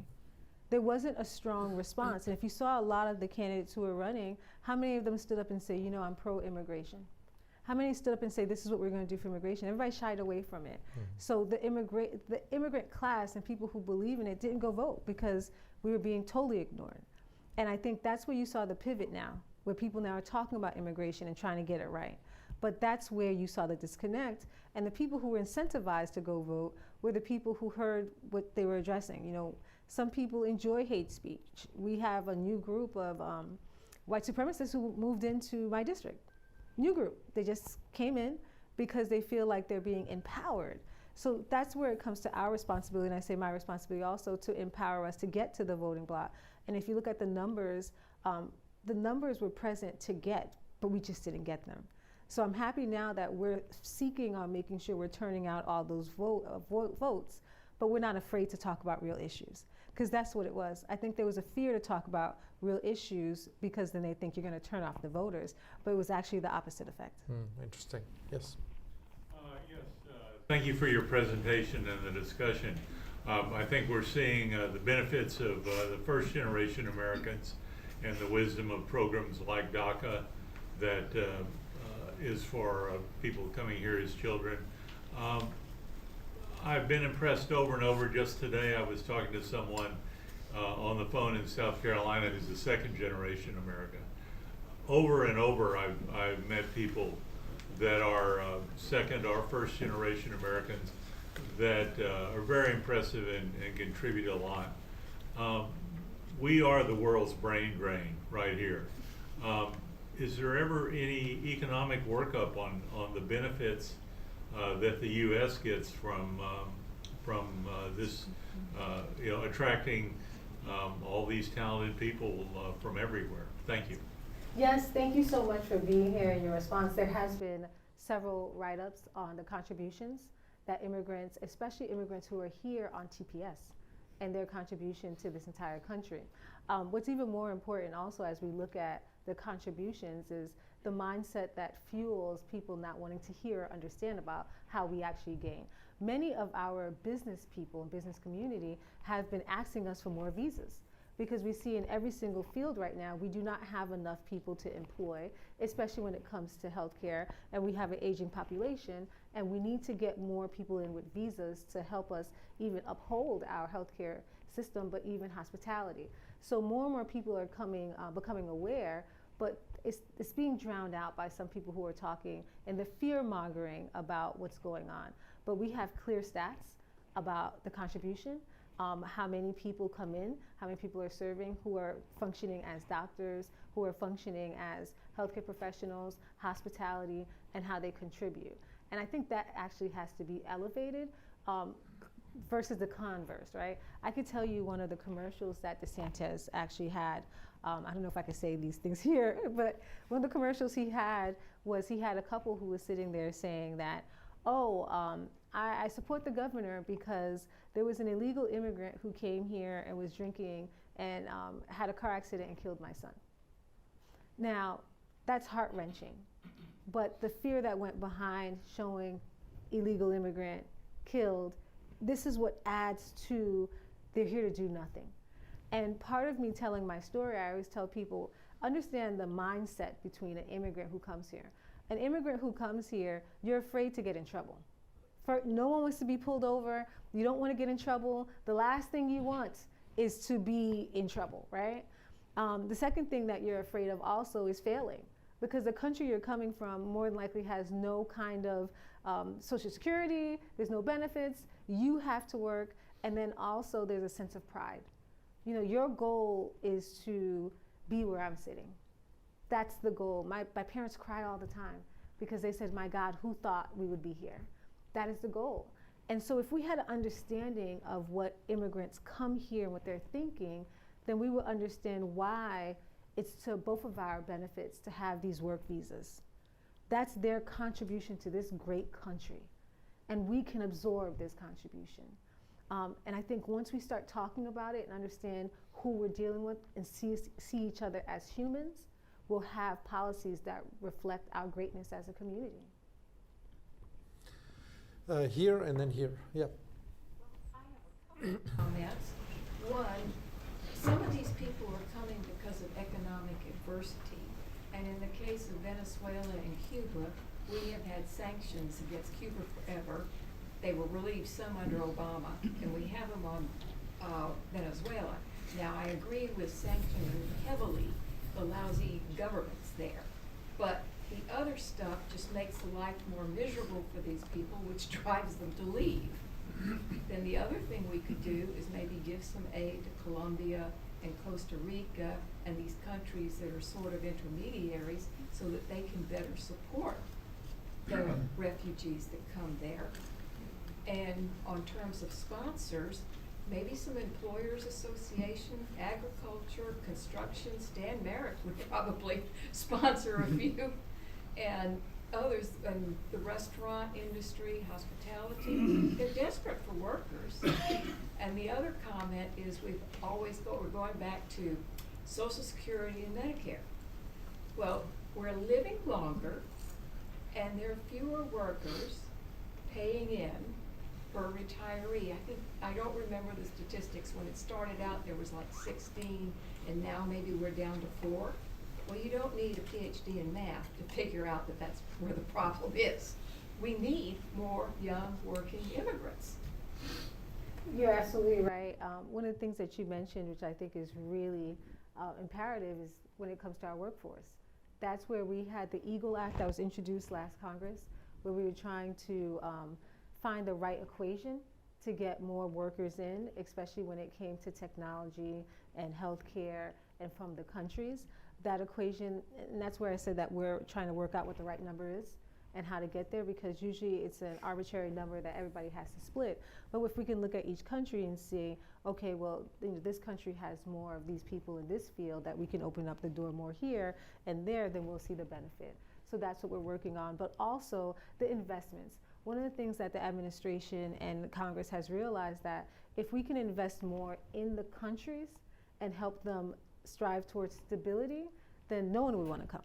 There wasn't a strong response. And if you saw a lot of the candidates who were running, how many of them stood up and say, you know, I'm pro-immigration? How many stood up and say, this is what we're going to do for immigration? Everybody shied away from it. Mm-hmm. So the immigrant class and people who believe in it didn't go vote because we were being totally ignored. And I think that's where you saw the pivot now, where people now are talking about immigration and trying to get it right. But that's where you saw the disconnect. And the people who were incentivized to go vote were the people who heard what they were addressing. You know, some people enjoy hate speech. We have a new group of white supremacists who moved into my district. New group. They just came in because they feel like they're being empowered. So that's where it comes to our responsibility, and I say my responsibility also, to empower us to get to the voting block. And if you look at the numbers were present to get, but we just didn't get them. So I'm happy now that we're seeking on making sure we're turning out all those votes, but we're not afraid to talk about real issues, because that's what it was. I think there was a fear to talk about real issues because then they think you're going to turn off the voters, but it was actually the opposite effect. Interesting. Yes. Thank you for your presentation and the discussion. I think we're seeing the benefits of the first generation Americans and the wisdom of programs like DACA that is for people coming here as children. I've been impressed over and over. Just today I was talking to someone on the phone in South Carolina who's a second generation American. Over and over, I've met people that are second or first generation Americans that are very impressive and contribute a lot. We are the world's brain drain right here. Is there ever any economic workup on the benefits that the U.S. gets from this, attracting all these talented people from everywhere? Thank you. Yes, thank you so much for being here and your response. There has been several write-ups on the contributions that immigrants, especially immigrants who are here on TPS, and their contribution to this entire country. What's even more important also as we look at the contributions is the mindset that fuels people not wanting to hear or understand about how we actually gain. Many of our business people and business community have been asking us for more visas, because we see in every single field right now, we do not have enough people to employ, especially when it comes to healthcare, and we have an aging population, and we need to get more people in with visas to help us even uphold our healthcare system, but even hospitality. So more and more people are becoming aware, but it's being drowned out by some people who are talking and the fear-mongering about what's going on. But we have clear stats about the contribution, how many people come in, how many people are serving, who are functioning as doctors, who are functioning as healthcare professionals, hospitality, and how they contribute. And I think that actually has to be elevated versus the converse, right? I could tell you one of the commercials that DeSantis actually had. I don't know if I can say these things here, but one of the commercials he had was he had a couple who was sitting there saying that, I support the governor because there was an illegal immigrant who came here and was drinking and had a car accident and killed my son. Now, that's heart-wrenching, but the fear that went behind showing illegal immigrant killed, this is what adds to they're here to do nothing. And part of me telling my story, I always tell people, understand the mindset between an immigrant who comes here. An immigrant who comes here, you're afraid to get in trouble. No one wants to be pulled over. You don't want to get in trouble. The last thing you want is to be in trouble, right? The second thing that you're afraid of also is failing, because the country you're coming from more than likely has no kind of Social Security, there's no benefits, you have to work, and then also there's a sense of pride. You know, your goal is to be where I'm sitting. That's the goal. My parents cry all the time because they said, my God, who thought we would be here? That is the goal. And so if we had an understanding of what immigrants come here and what they're thinking, then we would understand why it's to both of our benefits to have these work visas. That's their contribution to this great country. And we can absorb this contribution. And I think once we start talking about it and understand who we're dealing with and see each other as humans, we'll have policies that reflect our greatness as a community. Here and then here, yeah. I have a couple of comments. One, some of these people are coming because of economic adversity. And in the case of Venezuela and Cuba, we have had sanctions against Cuba forever. They were relieved some under Obama, and we have them on Venezuela. Now, I agree with sanctioning heavily the lousy governments there, but the other stuff just makes the life more miserable for these people, which drives them to leave. Then the other thing we could do is maybe give some aid to Colombia and Costa Rica and these countries that are sort of intermediaries so that they can better support the refugees that come there. And on terms of sponsors, maybe some employers association, agriculture, construction, Stan Merrick would probably sponsor a few, and others, and the restaurant industry, hospitality, they're desperate for workers. And the other comment is we're going back to Social Security and Medicare. Well, we're living longer, and there are fewer workers paying in for a retiree. I don't remember the statistics. When it started out, there was like 16, and now maybe we're down to 4. Well, you don't need a PhD in math to figure out that that's where the problem is. We need more young working immigrants. You're absolutely right. One of the things that you mentioned, which I think is really imperative, is when it comes to our workforce. That's where we had the EAGLE Act that was introduced last Congress, where we were trying to find the right equation to get more workers in, especially when it came to technology and healthcare and from the countries. That equation, and that's where I said that we're trying to work out what the right number is and how to get there, because usually it's an arbitrary number that everybody has to split. But if we can look at each country and see, okay, well, this country has more of these people in this field, that we can open up the door more here and there, then we'll see the benefit. So that's what we're working on. But also the investments. One of the things that the administration and Congress has realized, that if we can invest more in the countries and help them strive towards stability, then no one would want to come.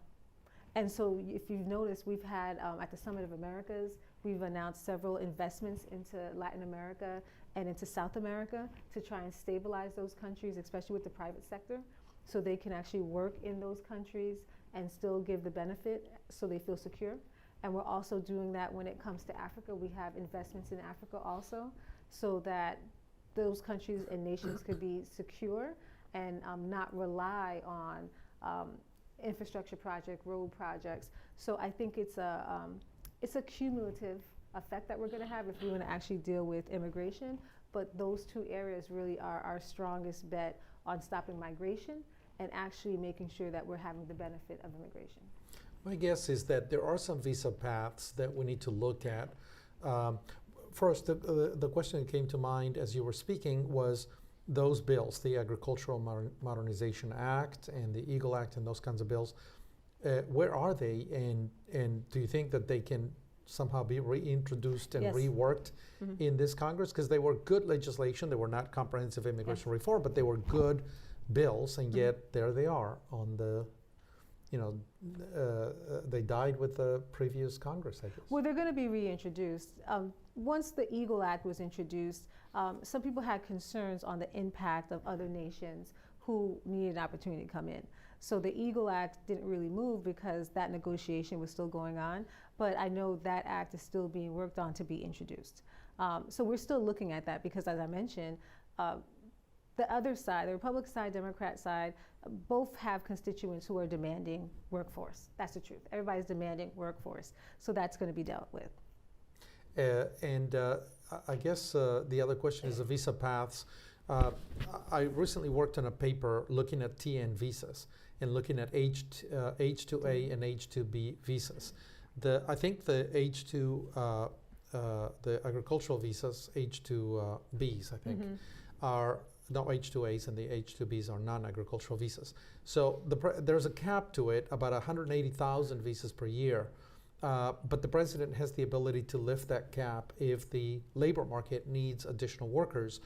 And so if you've noticed, we've had at the Summit of Americas, we've announced several investments into Latin America and into South America to try and stabilize those countries, especially with the private sector, so they can actually work in those countries and still give the benefit so they feel secure. And we're also doing that when it comes to Africa. We have investments in Africa also, so that those countries and nations could be secure and not rely on infrastructure project, road projects. So I think it's a cumulative effect that we're going to have if we want to actually deal with immigration. But those two areas really are our strongest bet on stopping migration and actually making sure that we're having the benefit of immigration. My guess is that there are some visa paths that we need to look at. First, the question that came to mind as you were speaking was those bills, the Agricultural Modernization Act and the EAGLE Act and those kinds of bills. Where are they, and do you think that they can somehow be reintroduced and Yes. reworked in this Congress? Because they were good legislation. They were not comprehensive immigration reform, but they were good bills, and yet there they are on the, they died with the previous Congress, I guess. Well, they're going to be reintroduced. Once the EAGLE Act was introduced, some people had concerns on the impact of other nations who needed an opportunity to come in. So the EAGLE Act didn't really move because that negotiation was still going on. But I know that act is still being worked on to be introduced. So we're still looking at that because, as I mentioned, the other side, the Republican side, Democrat side, both have constituents who are demanding workforce. That's the truth. Everybody's demanding workforce. So that's going to be dealt with. I guess the other question is the visa paths. I recently worked on a paper looking at TN visas and looking at H2A and H2B visas. I think the H2, the agricultural visas, H2Bs, I think, are no H2As, and the H2Bs are non-agricultural visas. So there's a cap to it, about 180,000 visas per year. But the president has the ability to lift that cap if the labor market needs additional workers.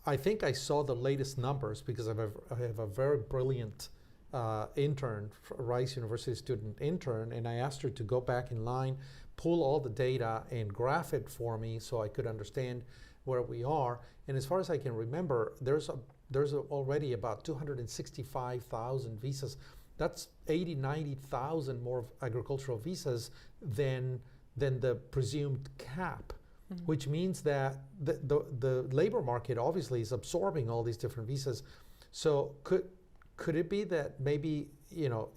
I think I saw the latest numbers because I have a very brilliant intern, Rice University student intern, and I asked her to go back in line, pull all the data and graph it for me so I could understand where we are. And as far as I can remember, there's already about 265,000 visas. That's 90,000 more agricultural visas than the presumed cap, which means that the labor market obviously is absorbing all these different visas. So could it be that maybe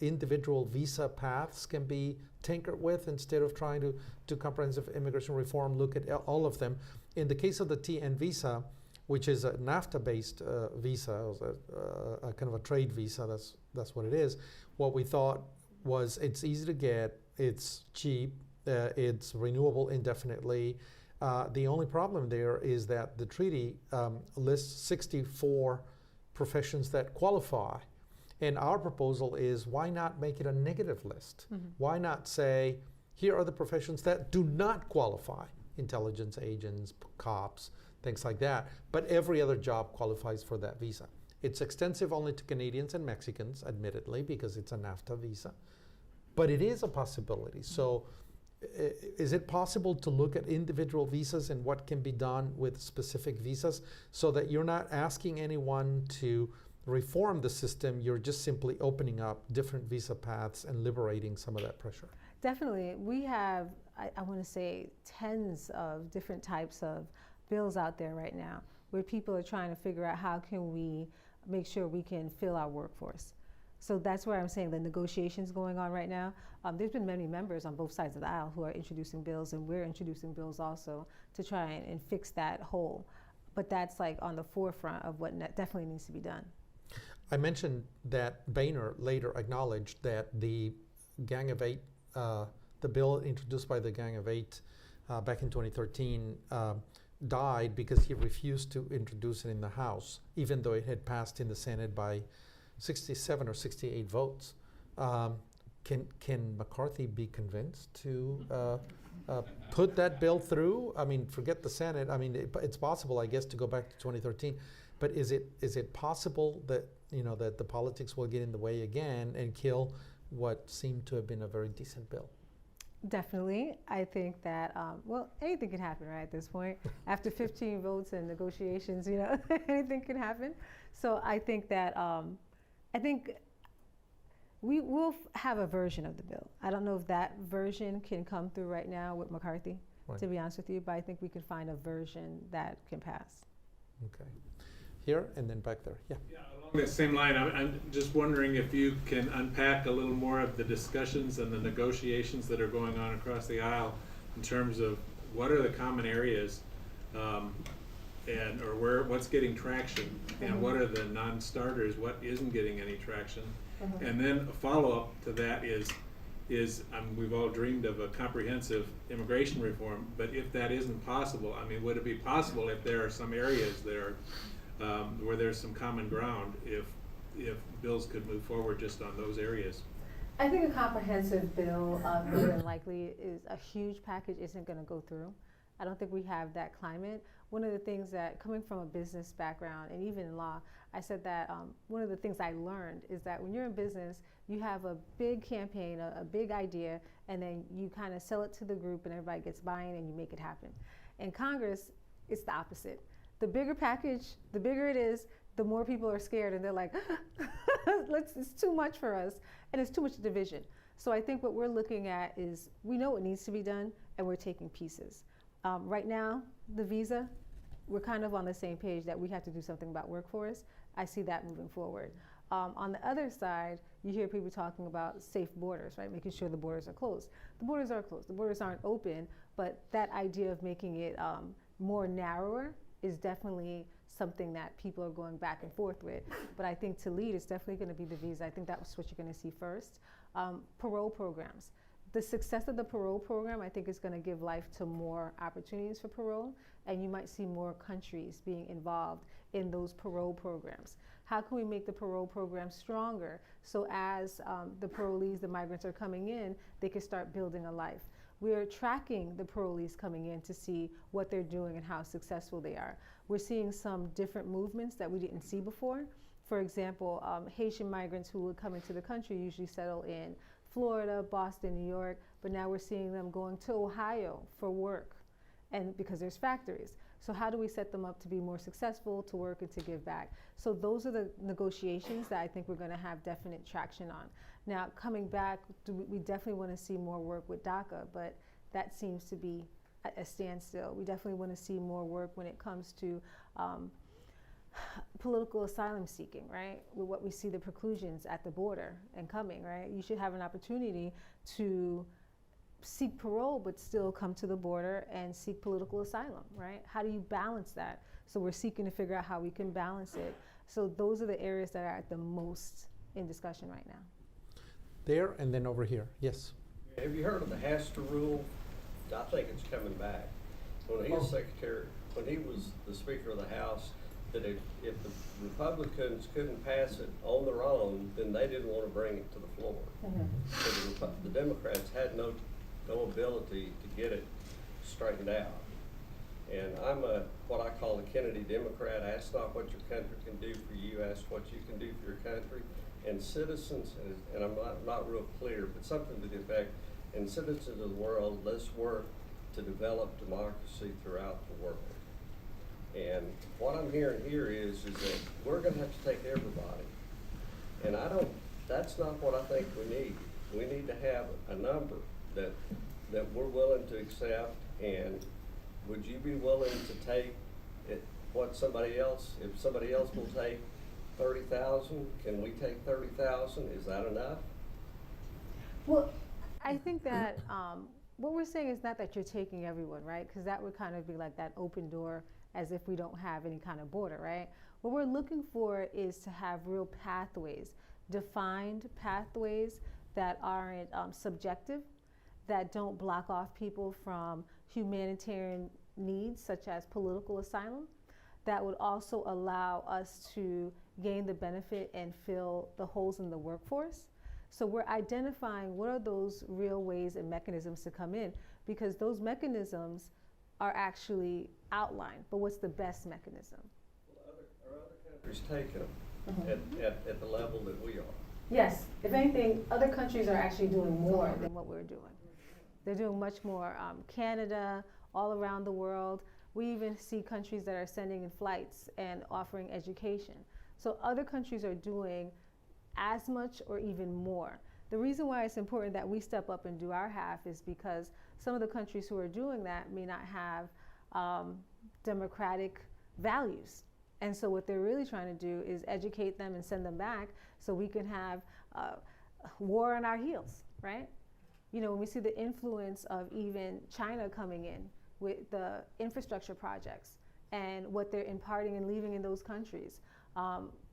individual visa paths can be tinkered with instead of trying to do comprehensive immigration reform, look at all of them? In the case of the TN visa, which is a NAFTA-based visa, a kind of a trade visa, that's what it is. What we thought was it's easy to get, it's cheap, it's renewable indefinitely. The only problem there is that the treaty lists 64 professions that qualify. And our proposal is, why not make it a negative list? Why not say, here are the professions that do not qualify? Intelligence agents, cops, things like that. But every other job qualifies for that visa. It's extensive only to Canadians and Mexicans, admittedly, because it's a NAFTA visa. But it is a possibility. So is it possible to look at individual visas and what can be done with specific visas so that you're not asking anyone to reform the system, you're just simply opening up different visa paths and liberating some of that pressure? Definitely. We have, I want to say, tens of different types of bills out there right now where people are trying to figure out how can we make sure we can fill our workforce. So that's where I'm saying the negotiations going on right now. There's been many members on both sides of the aisle who are introducing bills, and we're introducing bills also to try and fix that hole. But that's like on the forefront of what definitely needs to be done. I mentioned that Boehner later acknowledged that the Gang of Eight, the bill introduced by the Gang of Eight back in 2013, died because he refused to introduce it in the House, even though it had passed in the Senate by 67 or 68 votes. Can McCarthy be convinced to put that bill through? I mean, forget the Senate. I mean, it's possible, I guess, to go back to 2013. But is it possible that that the politics will get in the way again and kill what seemed to have been a very decent bill? Definitely. I think that, well, anything can happen, right, at this point. After 15 votes and negotiations, anything can happen. So I think that, we will have a version of the bill. I don't know if that version can come through right now with McCarthy, Right. to be honest with you, but I think we can find a version that can pass. Okay. Here and then back there. Yeah. Yeah, along that same line, I'm just wondering if you can unpack a little more of the discussions and the negotiations that are going on across the aisle in terms of what are the common areas, or what's getting traction, and what are the non-starters, what isn't getting any traction. And then a follow-up to that is we've all dreamed of a comprehensive immigration reform, but if that isn't possible, I mean, would it be possible if there are some areas there where there's some common ground, if bills could move forward just on those areas? I think a comprehensive bill, more than likely, is a huge package isn't going to go through. I don't think we have that climate. One of the things that, coming from a business background and even in law, I said that one of the things I learned is that when you're in business, you have a big campaign, a big idea, and then you kind of sell it to the group and everybody gets buy-in and you make it happen. In Congress, it's the opposite. The bigger package, the bigger it is, the more people are scared and they're like, it's too much for us, and it's too much division. So I think what we're looking at is, we know what needs to be done and we're taking pieces. Right now, the visa, we're kind of on the same page that we have to do something about workforce. I see that moving forward. On the other side, you hear people talking about safe borders, right? Making sure the borders are closed. The borders are closed. The borders aren't open, but that idea of making it more narrower is definitely something that people are going back and forth with. But I think to lead, it's definitely going to be the visa. I think that's what you're going to see first. Parole programs. The success of the parole program, I think, is going to give life to more opportunities for parole, and you might see more countries being involved in those parole programs. How can we make the parole program stronger so as the parolees, the migrants are coming in, they can start building a life? We're tracking the parolees coming in to see what they're doing and how successful they are. We're seeing some different movements that we didn't see before. For example, Haitian migrants who would come into the country usually settle in Florida, Boston, New York, but now we're seeing them going to Ohio for work, and because there's factories. So how do we set them up to be more successful, to work and to give back? So those are the negotiations that I think we're going to have definite traction on. Now, coming back, we definitely want to see more work with DACA, but that seems to be a standstill. We definitely want to see more work when it comes to political asylum seeking, right? With what we see, the preclusions at the border and coming, right? You should have an opportunity to seek parole but still come to the border and seek political asylum, right? How do you balance that? So we're seeking to figure out how we can balance it. So those are the areas that are at the most in discussion right now. There and then over here. Yes. Have you heard of the Hastert rule? I think it's coming back. When he was secretary, when he was the Speaker of the House, that if the Republicans couldn't pass it on their own, then they didn't want to bring it to the floor. So the Democrats had no ability to get it straightened out. And I'm what I call a Kennedy Democrat. Ask not what your country can do for you, ask what you can do for your country. And citizens, and I'm not real clear, but something to the effect, and citizens of the world, let's work to develop democracy throughout the world. And what I'm hearing here is that we're going to have to take everybody. And that's not what I think we need. We need to have a number that we're willing to accept, and would you be willing to take it, what somebody else, if somebody else will take 30,000, can we take 30,000? Is that enough? Well, I think that what we're saying is not that you're taking everyone, right? Because that would kind of be like that open door as if we don't have any kind of border, right? What we're looking for is to have real pathways, defined pathways that aren't subjective, that don't block off people from humanitarian needs such as political asylum, that would also allow us to gain the benefit and fill the holes in the workforce. So we're identifying what are those real ways and mechanisms to come in, because those mechanisms are actually outlined, but what's the best mechanism? Well, are other countries taking them at the level that we are? Yes, if anything, other countries are actually doing more than what we're doing. They're doing much more. Canada, all around the world. We even see countries that are sending in flights and offering education. So other countries are doing as much or even more. The reason why it's important that we step up and do our half is because some of the countries who are doing that may not have democratic values. And so what they're really trying to do is educate them and send them back so we can have war on our heels, right? You know, when we see the influence of even China coming in with the infrastructure projects and what they're imparting and leaving in those countries.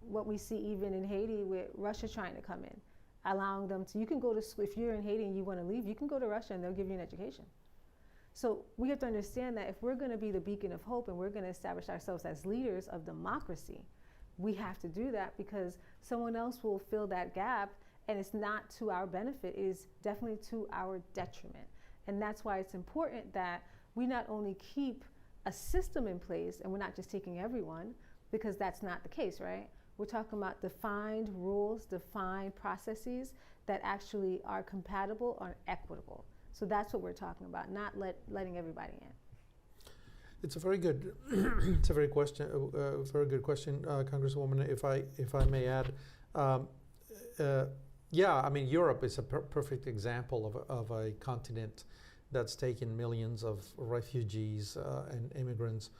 What we see even in Haiti with Russia trying to come in, allowing them to, you can go to school, if you're in Haiti and you want to leave, you can go to Russia and they'll give you an education. So we have to understand that if we're going to be the beacon of hope and we're going to establish ourselves as leaders of democracy, we have to do that because someone else will fill that gap, and it's not to our benefit, it is definitely to our detriment. And that's why it's important that we not only keep a system in place, and we're not just taking everyone, because that's not the case, right? We're talking about defined rules, defined processes that actually are compatible or equitable. So that's what we're talking about, not letting everybody in. It's a very good, it's a very good question, Congresswoman. If I may add, yeah, I mean, Europe is a perfect example of a continent that's taken millions of refugees and immigrants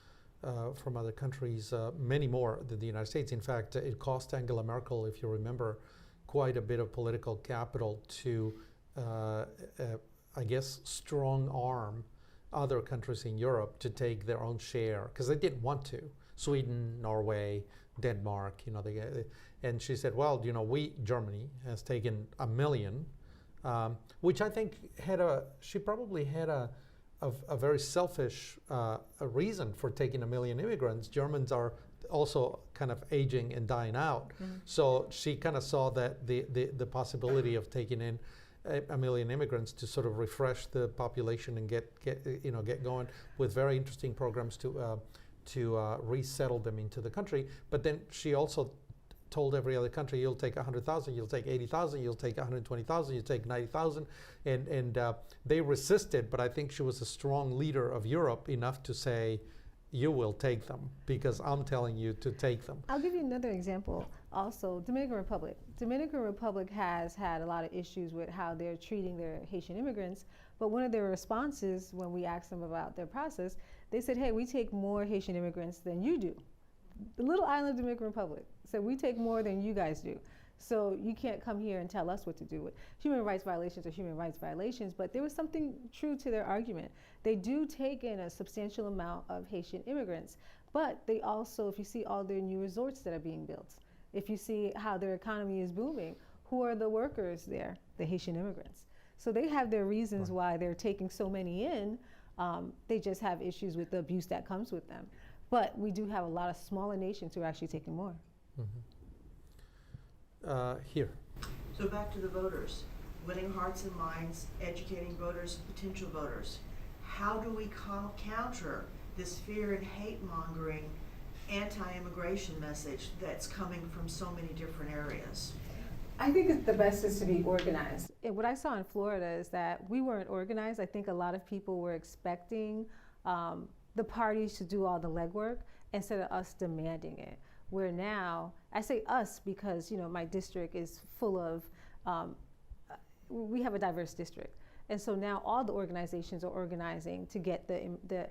from other countries, many more than the United States. In fact, it cost Angela Merkel, if you remember, quite a bit of political capital to, I guess, strong arm other countries in Europe to take their own share, because they didn't want to. Sweden, Norway, Denmark, you know, and she said, well, you know, Germany has taken 1 million, which I think she probably had a very selfish reason for taking 1 million immigrants. Germans are also kind of aging and dying out. Mm-hmm. So she kind of saw that the possibility of taking in 1 million immigrants to sort of refresh the population and get going with very interesting programs to resettle them into the country. But then she also told every other country, you'll take 100,000, you'll take 80,000, you'll take 120,000, you'll take 90,000, and they resisted. But I think she was a strong leader of Europe enough to say, you will take them because I'm telling you to take them. I'll give you another example. Also, Dominican Republic. Dominican Republic has had a lot of issues with how they're treating their Haitian immigrants, but one of their responses when we asked them about their process, they said, hey, we take more Haitian immigrants than you do. The little island of Dominican Republic said, we take more than you guys do. So you can't come here and tell us what to do with human rights violations or human rights violations, but there was something true to their argument. They do take in a substantial amount of Haitian immigrants, but they also, if you see all their new resorts that are being built, if you see how their economy is booming, who are the workers there? The Haitian immigrants. So they have their reasons why they're taking so many in. They just have issues with the abuse that comes with them. But we do have a lot of smaller nations who are actually taking more. Mm-hmm. Here. So back to the voters, winning hearts and minds, educating voters, potential voters. How do we counter this fear and hate mongering anti-immigration message that's coming from so many different areas? I think the best is to be organized. And what I saw in Florida is that we weren't organized. I think a lot of people were expecting the parties to do all the legwork instead of us demanding it. Where now, I say us because, you know, my district is full of, we have a diverse district. And so now all the organizations are organizing to get the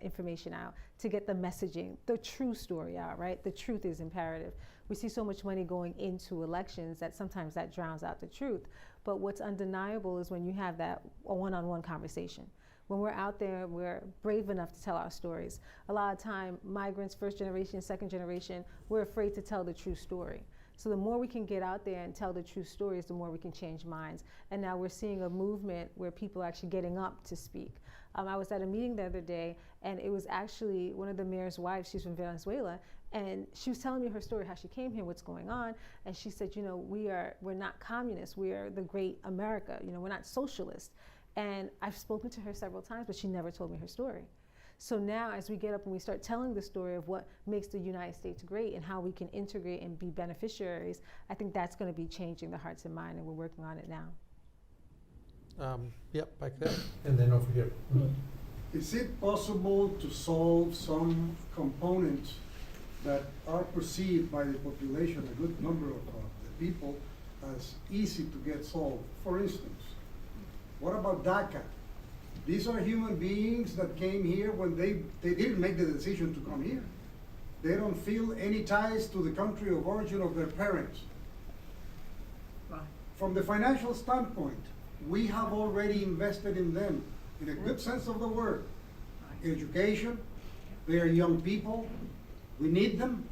information out, to get the messaging, the true story out, right? The truth is imperative. We see so much money going into elections that sometimes that drowns out the truth. But what's undeniable is when you have that one-on-one conversation. When we're out there, we're brave enough to tell our stories. A lot of time, migrants, first generation, second generation, we're afraid to tell the true story. So the more we can get out there and tell the true stories, the more we can change minds. And now we're seeing a movement where people are actually getting up to speak. I was at a meeting the other day, and it was actually one of the mayor's wives. She's from Venezuela, and she was telling me her story, how she came here, what's going on. And she said, you know, we're not communists. We are the great America. You know, we're not socialists. And I've spoken to her several times, but she never told me her story. So now as we get up and we start telling the story of what makes the United States great and how we can integrate and be beneficiaries, I think that's going to be changing the hearts and minds, and we're working on it now. Yep, back there. And then over here. Is it possible to solve some components that are perceived by the population, a good number of the people, as easy to get solved? For instance, what about DACA? These are human beings that came here when they didn't make the decision to come here. They don't feel any ties to the country of origin of their parents. Right. From the financial standpoint, we have already invested in them, in a good sense of the word. Education, they are young people, we need them.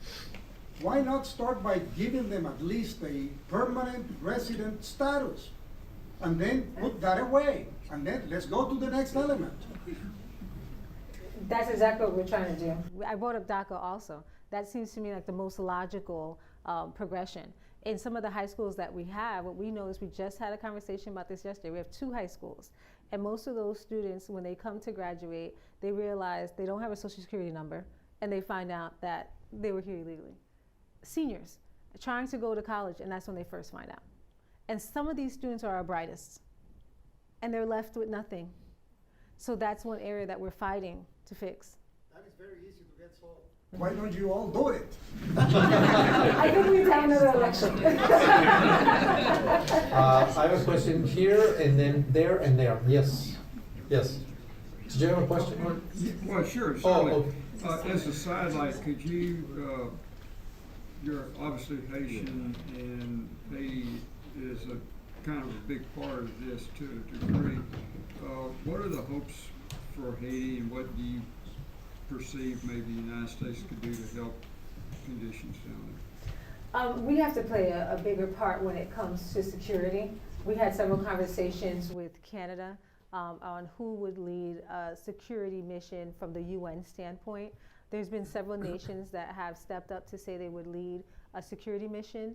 Why not start by giving them at least a permanent resident status? And then put that away, and then let's go to the next element. That's exactly what we're trying to do. I brought up DACA also. That seems to me like the most logical progression. In some of the high schools that we have, what we know is we just had a conversation about this yesterday. We have 2 high schools. And most of those students, when they come to graduate, they realize they don't have a social security number, and they find out that they were here illegally. Seniors trying to go to college, and that's when they first find out. And some of these students are our brightest, and they're left with nothing. So that's one area that we're fighting to fix. That is very easy to get solved. Why don't you all do it? I think we need to have another election. I have a question here, and then there, and there. Yes. Yes. Did you have a question? Well, sure, Oh, certainly. As a sidelight, could you, you're obviously Haitian, and Haiti is a kind of a big part of this to a degree. What are the hopes for Haiti, and what do you perceive maybe the United States could do to help conditions down there? We have to play a bigger part when it comes to security. We had several conversations with Canada on who would lead a security mission from the UN standpoint. There's been several nations that have stepped up to say they would lead a security mission.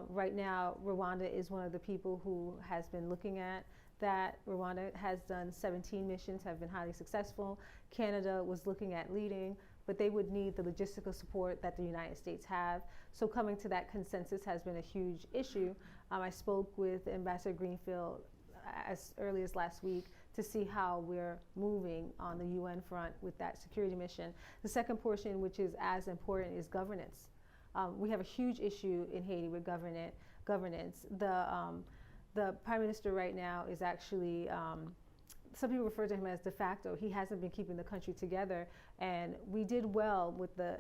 Right now, Rwanda is one of the people who has been looking at that. Rwanda has done 17 missions, have been highly successful. Canada was looking at leading, but they would need the logistical support that the United States have. So coming to that consensus has been a huge issue. I spoke with Ambassador Greenfield as early as last week to see how we're moving on the UN front with that security mission. The second portion, which is as important, is governance. We have a huge issue in Haiti with governance. The Prime Minister right now is actually, some people refer to him as de facto. He hasn't been keeping the country together, and we did well with the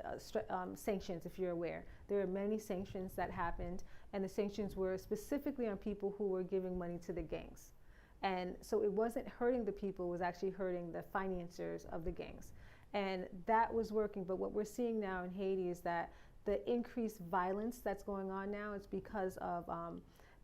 sanctions, if you're aware. There are many sanctions that happened, and the sanctions were specifically on people who were giving money to the gangs. And so it wasn't hurting the people, it was actually hurting the financiers of the gangs. And that was working, but what we're seeing now in Haiti is that the increased violence that's going on now is because of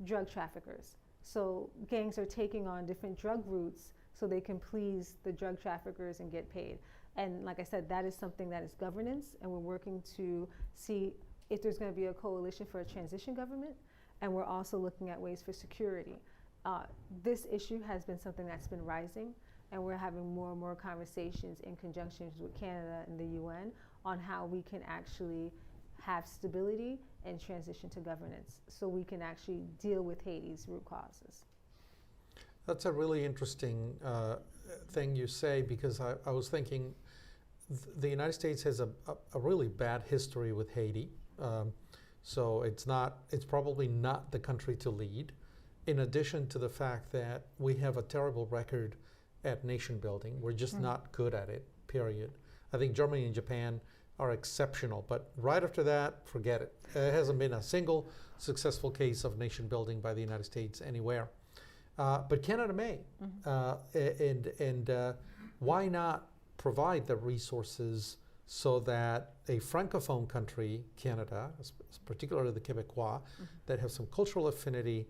drug traffickers. So gangs are taking on different drug routes so they can please the drug traffickers and get paid. And like I said, that is something that is governance, and we're working to see if there's going to be a coalition for a transition government, and we're also looking at ways for security. This issue has been something that's been rising, and we're having more and more conversations in conjunction with Canada and the UN on how we can actually have stability and transition to governance so we can actually deal with Haiti's root causes. That's a really interesting thing you say, because I was thinking the United States has a really bad history with Haiti. So it's probably not the country to lead. in addition to the fact that we have a terrible record at nation building, we're just not good at it, period. I think Germany and Japan are exceptional, but right after that, forget it. There hasn't been a single successful case of nation building by the United States anywhere. But Canada may. Why not provide the resources so that a francophone country, Canada, particularly the Quebecois, that have some cultural affinity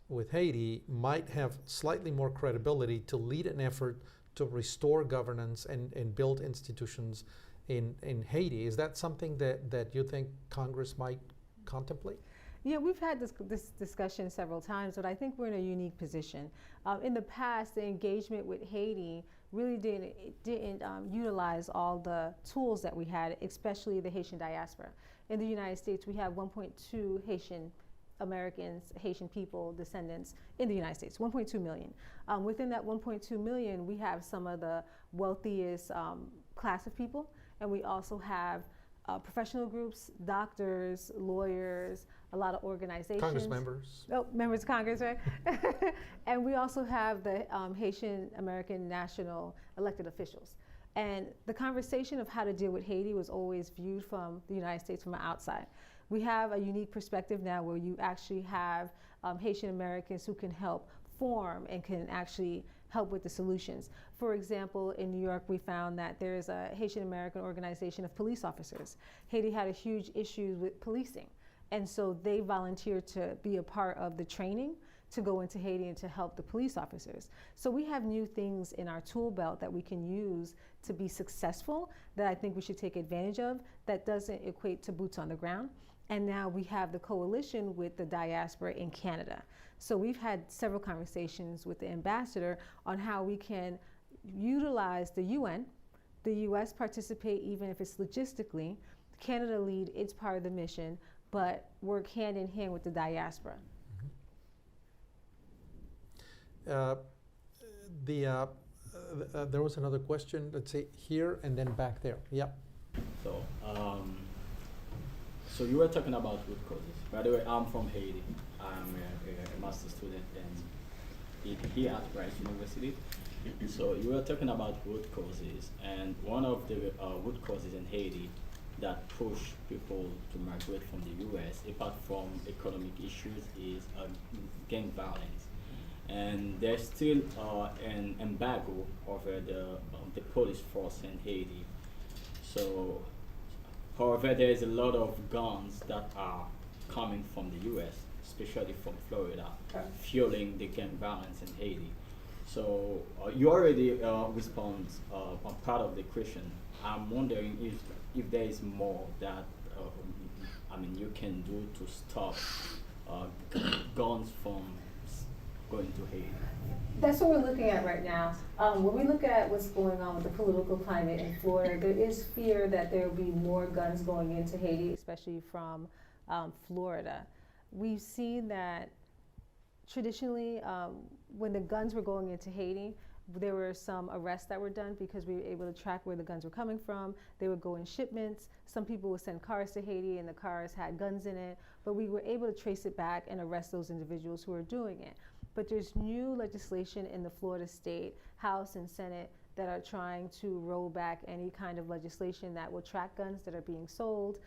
with Haiti, might have slightly more credibility to lead an effort to restore governance and build institutions in Haiti. Is that something that you think Congress might contemplate? Yeah, we've had this discussion several times, but I think we're in a unique position. In the past, the engagement with Haiti really didn't utilize all the tools that we had, especially the Haitian diaspora. In the United States, we have 1.2 Haitian Americans, Haitian people, descendants in the United States, 1.2 million. Within that 1.2 million, we have some of the wealthiest class of people, and we also have professional groups, doctors, lawyers, a lot of organizations. Congress members. Oh, members of Congress, right? And we also have the Haitian American national elected officials. And the conversation of how to deal with Haiti was always viewed from the United States from the outside. We have a unique perspective now where you actually have Haitian Americans who can help form and can actually help with the solutions. For example, in New York, we found that there is a Haitian American organization of police officers. Haiti had a huge issue with policing. And so they volunteered to be a part of the training to go into Haiti and to help the police officers. So we have new things in our tool belt that we can use to be successful that I think we should take advantage of that doesn't equate to boots on the ground. And now we have the coalition with the diaspora in Canada. So we've had several conversations with the ambassador on how we can utilize the UN, the US participate even if it's logistically, Canada lead its part of the mission, but work hand in hand with the diaspora. There was another question, let's say here and then back there. Yep. So you were talking about root causes. By the way, I'm from Haiti. I'm a master's student here at Rice University. So you were talking about root causes, and one of the root causes in Haiti that push people to migrate from the U.S., apart from economic issues, is gang violence. And there's still an embargo over the police force in Haiti. So, however, there is a lot of guns that are coming from the U.S., especially from Florida, fueling the gang violence in Haiti. So you already respond on part of the question. I'm wondering if there is more that you can do to stop guns from going to Haiti. That's what we're looking at right now. When we look at what's going on with the political climate in Florida, there is fear that there will be more guns going into Haiti, especially from Florida. We've seen that traditionally, when the guns were going into Haiti, there were some arrests that were done because we were able to track where the guns were coming from. They would go in shipments. Some people would send cars to Haiti and the cars had guns in it, but we were able to trace it back and arrest those individuals who are doing it. But there's new legislation in the Florida State House and Senate that are trying to roll back any kind of legislation that will track guns that are being sold,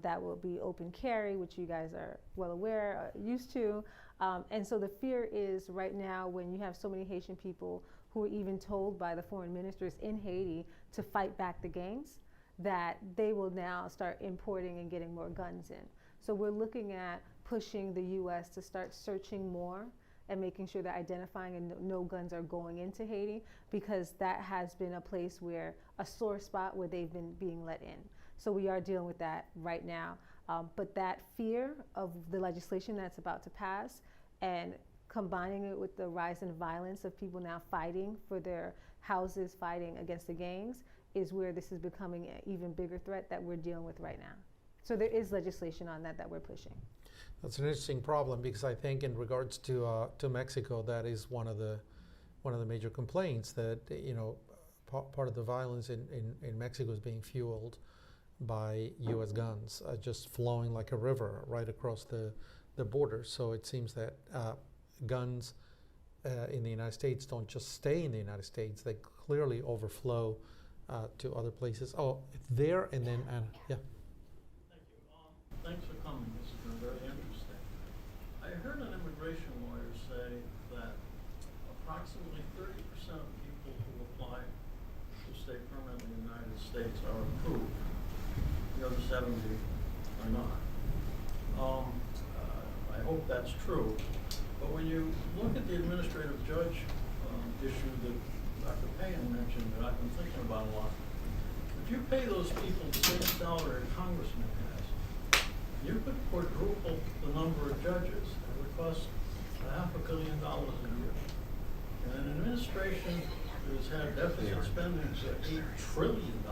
that will be open carry, which you guys are well aware, used to. And so the fear is right now when you have so many Haitian people who are even told by the foreign ministers in Haiti to fight back the gangs, that they will now start importing and getting more guns in. So we're looking at pushing the U.S. to start searching more and making sure that identifying and no guns are going into Haiti, because that has been a place where a sore spot where they've been being let in. So we are dealing with that right now. But that fear of the legislation that's about to pass and combining it with the rise in violence of people now fighting for their houses, fighting against the gangs, is where this is becoming an even bigger threat that we're dealing with right now. So there is legislation on that we're pushing. That's an interesting problem because I think in regards to Mexico, that is one of the major complaints that part of the violence in Mexico is being fueled by U.S. guns just flowing like a river right across the border. So it seems that guns in the United States don't just stay in the United States. They clearly overflow to other places. Oh, there and then Anna. Yeah. Thank you. Thanks for coming. This has been very interesting. I heard an immigration lawyer say that approximately 30% of people who apply to stay permanently in the United States are approved. The other 70 are not. I hope that's true. But when you look at the administrative judge issue that Dr. Payan mentioned, that I've been thinking about a lot, if you pay those people the same salary a congressman has, you could quadruple the number of judges. It would cost $500 million a year. And an administration that has had deficit spending of $8 trillion,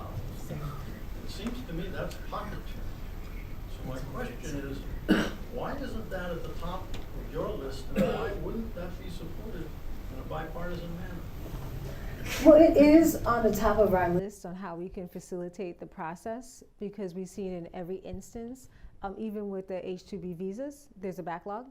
it seems to me that's pocket change. So my question is, why isn't that at the top of your list, and why wouldn't that be supported in a bipartisan manner? Well, it is on the top of our list on how we can facilitate the process, because we've seen in every instance, even with the H-2B visas, there's a backlog.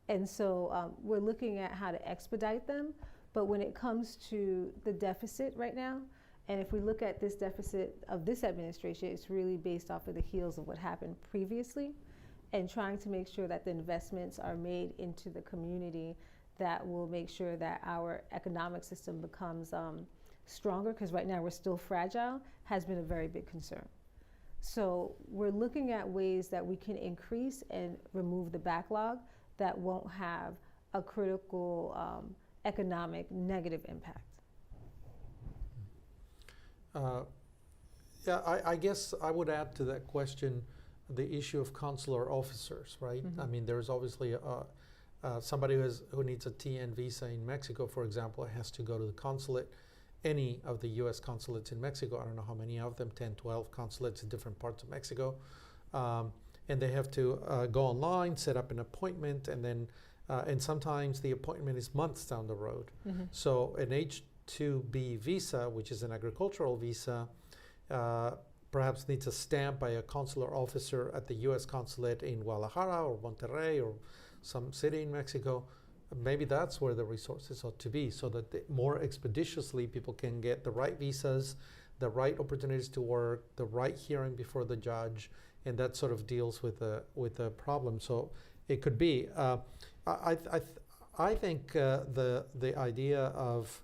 And so we're looking at how to expedite them. But when it comes to the deficit right now, and if we look at this deficit of this administration, it's really based off of the heels of what happened previously, and trying to make sure that the investments are made into the community that will make sure that our economic system becomes stronger, because right now we're still fragile, has been a very big concern. So we're looking at ways that we can increase and remove the backlog that won't have a critical economic negative impact. Yeah, I guess I would add to that question the issue of consular officers, right? Mm-hmm. I mean, there's obviously somebody who needs a TN visa in Mexico, for example, has to go to the consulate, any of the U.S. consulates in Mexico. I don't know how many of them, 10, 12 consulates in different parts of Mexico. And they have to go online, set up an appointment, and then, and sometimes the appointment is months down the road. Mm-hmm. So an H-2B visa, which is an agricultural visa, perhaps needs a stamp by a consular officer at the U.S. consulate in Guadalajara or Monterrey or some city in Mexico. Maybe that's where the resources ought to be, so that more expeditiously people can get the right visas, the right opportunities to work, the right hearing before the judge, and that sort of deals with the problem. So it could be. I think the idea of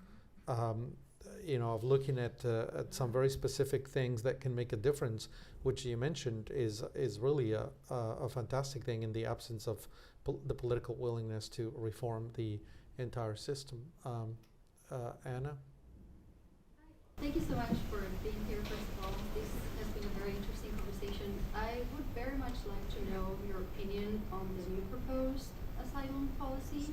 of looking at some very specific things that can make a difference, which you mentioned, is really a fantastic thing in the absence of the political willingness to reform the entire system. Anna? Thank you so much for being here, first of all. This has been a very interesting conversation. I would very much like to know your opinion on the new proposed asylum policy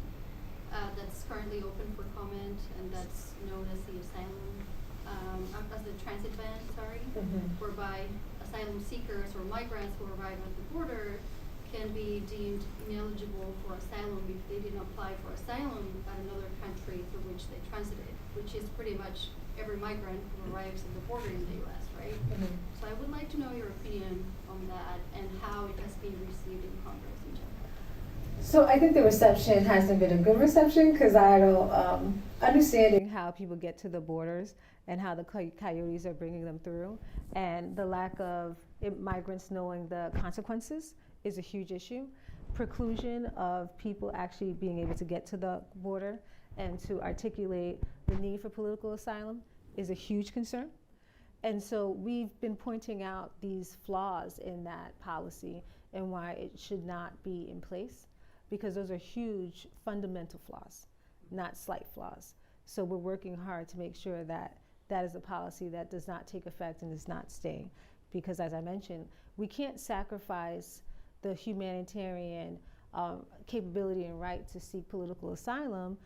that's currently open for comment, and that's known as the asylum, as the transit ban, whereby asylum seekers or migrants who arrive at the border can be deemed ineligible for asylum if they didn't apply for asylum at another country through which they transited, which is pretty much every migrant who arrives at the border in the U.S., right? Mm-hmm. So I would like to know your opinion on that and how it has been received in Congress in general. So I think the reception hasn't been a good reception, because I don't understanding how people get to the borders and how the coyotes are bringing them through, and the lack of migrants knowing the consequences is a huge issue. Preclusion of people actually being able to get to the border and to articulate the need for political asylum is a huge concern. And so we've been pointing out these flaws in that policy and why it should not be in place, because those are huge fundamental flaws, not slight flaws. So we're working hard to make sure that that is a policy that does not take effect and does not stay. Because as I mentioned, we can't sacrifice the humanitarian capability and right to seek political asylum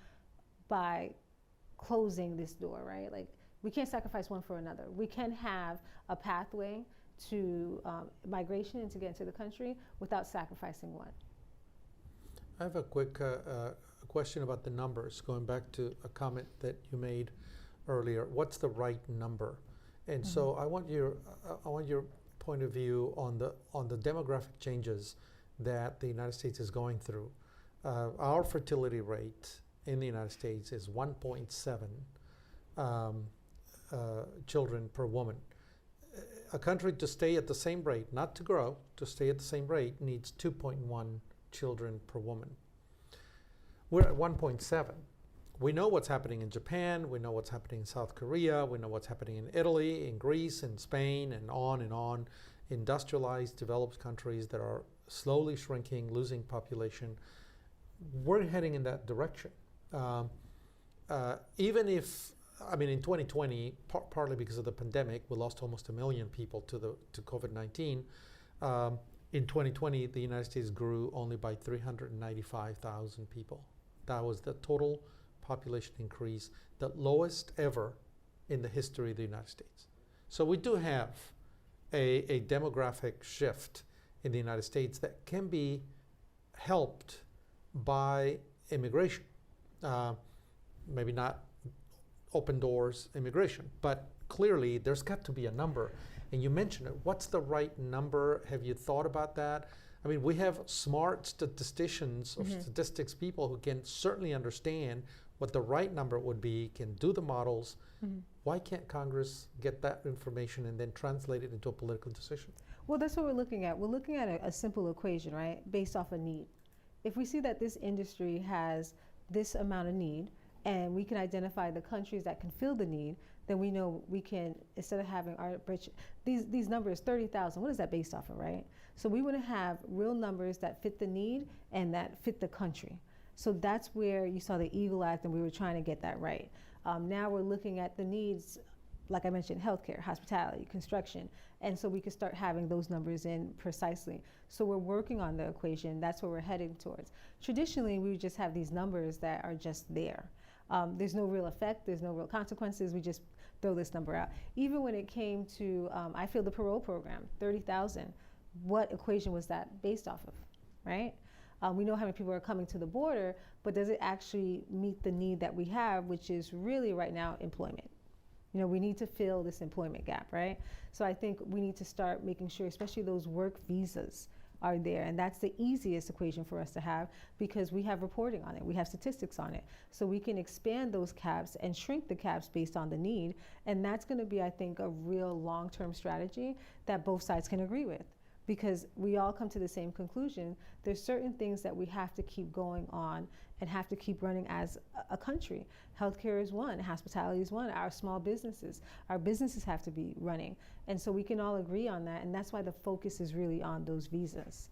by closing this door, right? Like, we can't sacrifice one for another. We can have a pathway to migration and to get into the country without sacrificing one. I have a quick question about the numbers, going back to a comment that you made earlier. What's the right number? And so I want your point of view on the demographic changes that the United States is going through. Our fertility rate in the United States is 1.7 children per woman. A country to stay at the same rate, not to grow, to stay at the same rate, needs 2.1 children per woman. We're at 1.7. We know what's happening in Japan, we know what's happening in South Korea, we know what's happening in Italy, in Greece, in Spain, and on, industrialized, developed countries that are slowly shrinking, losing population. We're heading in that direction. Even if, I mean, in 2020, partly because of the pandemic, we lost almost 1 million people to COVID-19. In 2020, the United States grew only by 395,000 people. That was the total population increase, the lowest ever in the history of the United States. So we do have a demographic shift in the United States that can be helped by immigration. Maybe not open doors immigration, but clearly there's got to be a number. And you mentioned it. What's the right number? Have you thought about that? I mean, we have smart statisticians or statistics people who can certainly understand what the right number would be, can do the models. Why can't Congress get that information and then translate it into a political decision? Well, that's what we're looking at. We're looking at a simple equation, right, based off a need. If we see that this industry has this amount of need, and we can identify the countries that can fill the need, then we know we can, instead of having our these numbers, 30,000, what is that based off of, right? So we want to have real numbers that fit the need and that fit the country. So that's where you saw the EAGLE Act, and we were trying to get that right. Now we're looking at the needs, like I mentioned, healthcare, hospitality, construction, and so we can start having those numbers in precisely. So we're working on the equation. That's where we're heading towards. Traditionally, we would just have these numbers that are just there. There's no real effect, there's no real consequences, we just throw this number out. Even when it came to, I feel the parole program, 30,000, what equation was that based off of, right? We know how many people are coming to the border, but does it actually meet the need that we have, which is really right now employment? You know, we need to fill this employment gap, right? So I think we need to start making sure, especially those work visas, are there, and that's the easiest equation for us to have because we have reporting on it, we have statistics on it, so we can expand those caps and shrink the caps based on the need, and that's going to be, I think, a real long-term strategy that both sides can agree with, because we all come to the same conclusion. There's certain things that we have to keep going on and have to keep running as a country. Healthcare is one, hospitality is one, our small businesses, our businesses have to be running. And so we can all agree on that, and that's why the focus is really on those visas.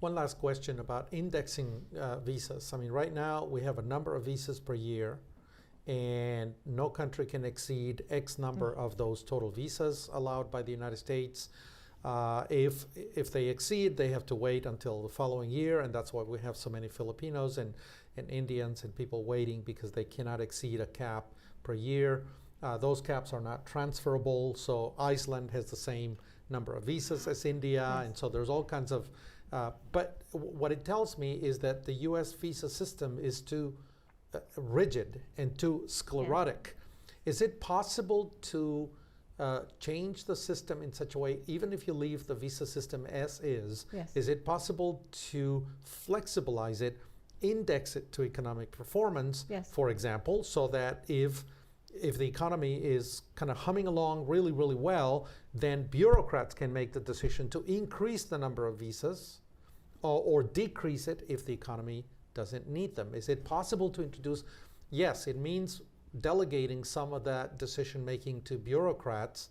One last question about indexing visas. I mean, right now we have a number of visas per year, and no country can exceed X number of those total visas allowed by the United States. If they exceed, they have to wait until the following year, and that's why we have so many Filipinos and Indians and people waiting because they cannot exceed a cap per year. Those caps are not transferable, so Iceland has the same number of visas as India, and so there's all kinds of, but what it tells me is that the U.S. visa system is too rigid and too sclerotic. Is it possible to change the system in such a way, even if you leave the visa system as is it possible to flexibilize it, index it to economic performance, for example, so that if the economy is kind of humming along really, really well, then bureaucrats can make the decision to increase the number of visas or decrease it if the economy doesn't need them? Is it possible to introduce? Yes, it means delegating some of that decision making to bureaucrats,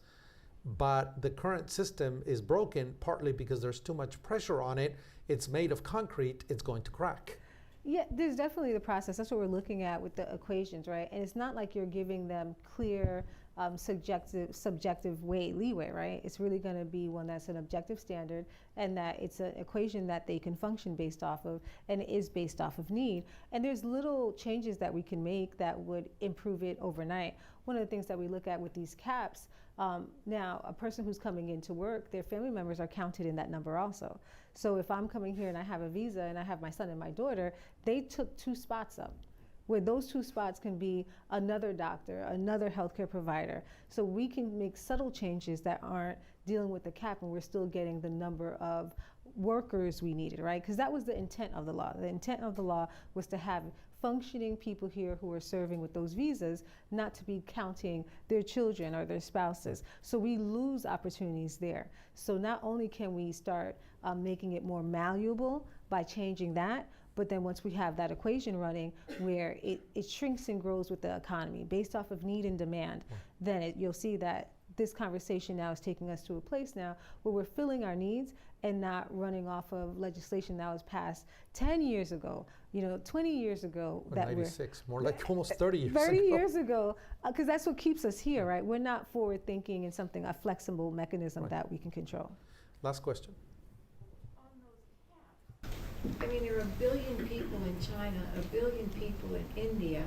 but the current system is broken partly because there's too much pressure on it. It's made of concrete, it's going to crack. Yeah, there's definitely the process. That's what we're looking at with the equations, right? And it's not like you're giving them clear subjective leeway, right? It's really going to be one that's an objective standard, and that it's an equation that they can function based off of, and it is based off of need. And there's little changes that we can make that would improve it overnight. One of the things that we look at with these caps, now a person who's coming into work, their family members are counted in that number also. So if I'm coming here and I have a visa and I have my son and my daughter, they took 2 spots up, where those 2 spots can be another doctor, another healthcare provider. So we can make subtle changes that aren't dealing with the cap, and we're still getting the number of workers we needed, right? Because that was the intent of the law. The intent of the law was to have functioning people here who are serving with those visas, not to be counting their children or their spouses. So we lose opportunities there. So not only can we start making it more malleable by changing that, but then once we have that equation running where it shrinks and grows with the economy based off of need and demand, then you'll see that this conversation now is taking us to a place now where we're filling our needs and not running off of legislation that was passed 10 years ago, 20 years ago. Or that 96, more like almost 30 years 30 ago. years ago, because that's what keeps us here, right? We're not forward thinking in something, a flexible mechanism Right. that we can control. Last question. I mean, there are 1 billion people in China, 1 billion people in India,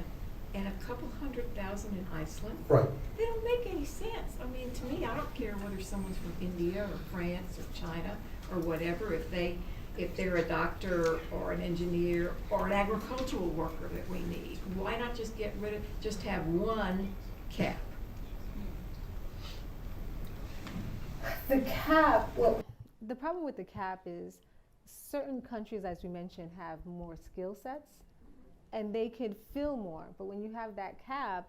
and a couple 100,000 in Iceland. Right. They don't make any sense. I mean, to me, I don't care whether someone's from India or France or China or whatever, if they're a doctor or an engineer or an agricultural worker that we need. Why not just just have one cap? The cap, well, the problem with the cap is certain countries, as we mentioned, have more skill sets and they could fill more. But when you have that cap,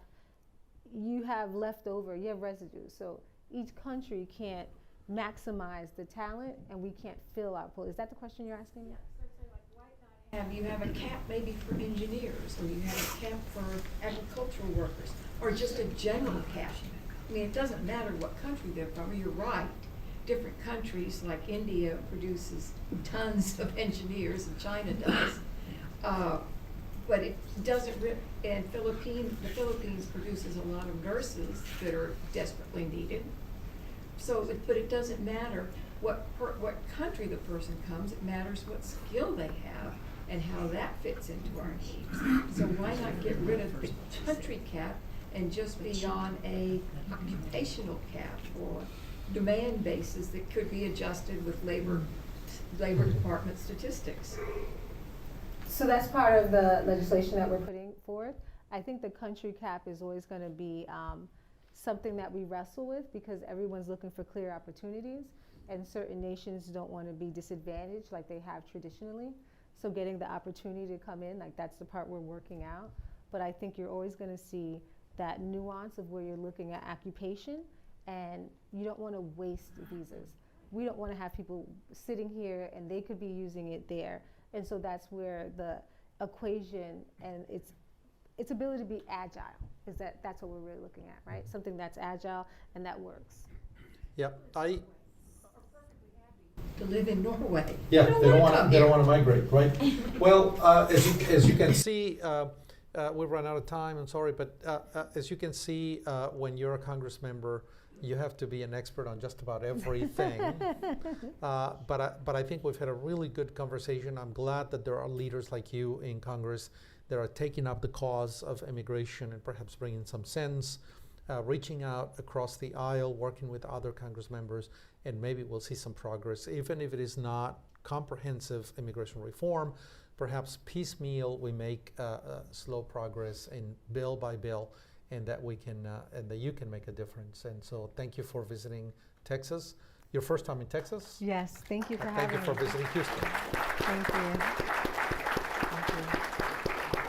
you have leftover, you have residue. So each country can't maximize the talent and we can't fill our pool. Is that the question you're asking me? You have a cap maybe for engineers, or you have a cap for agricultural workers, or just a general cap. I mean, it doesn't matter what country they're from. You're right. Different countries, like India, produces tons of engineers, and China does. But it doesn't, and the Philippines produces a lot of nurses that are desperately needed. So, but it doesn't matter what country the person comes, it matters what skill they have and how that fits into our needs. So why not get rid of the country cap and just be on a occupational cap or demand basis that could be adjusted with labor department statistics? So that's part of the legislation that we're putting forth. I think the country cap is always going to be something that we wrestle with because everyone's looking for clear opportunities and certain nations don't want to be disadvantaged like they have traditionally. So getting the opportunity to come in, like that's the part we're working out. But I think you're always going to see that nuance of where you're looking at occupation and you don't want to waste visas. We don't want to have people sitting here and they could be using it there. And so that's where the equation and its ability to be agile is that's what we're really looking at, right? Something that's agile and that works. Yeah, To live in Norway. Yeah, they don't want to migrate, right? Well, as you can see, we've run out of time. I'm sorry, but as you can see, when you're a Congress member, you have to be an expert on just about everything. But I think we've had a really good conversation. I'm glad that there are leaders like you in Congress that are taking up the cause of immigration and perhaps bringing some sense, reaching out across the aisle, working with other Congress members, and maybe we'll see some progress, even if it is not comprehensive immigration reform. Perhaps piecemeal, we make slow progress in bill by bill, and that we can, and that you can make a difference. And so, thank you for visiting Texas. Your first time in Texas? Yes, thank you for having me. Thank you for visiting Houston. Thank you.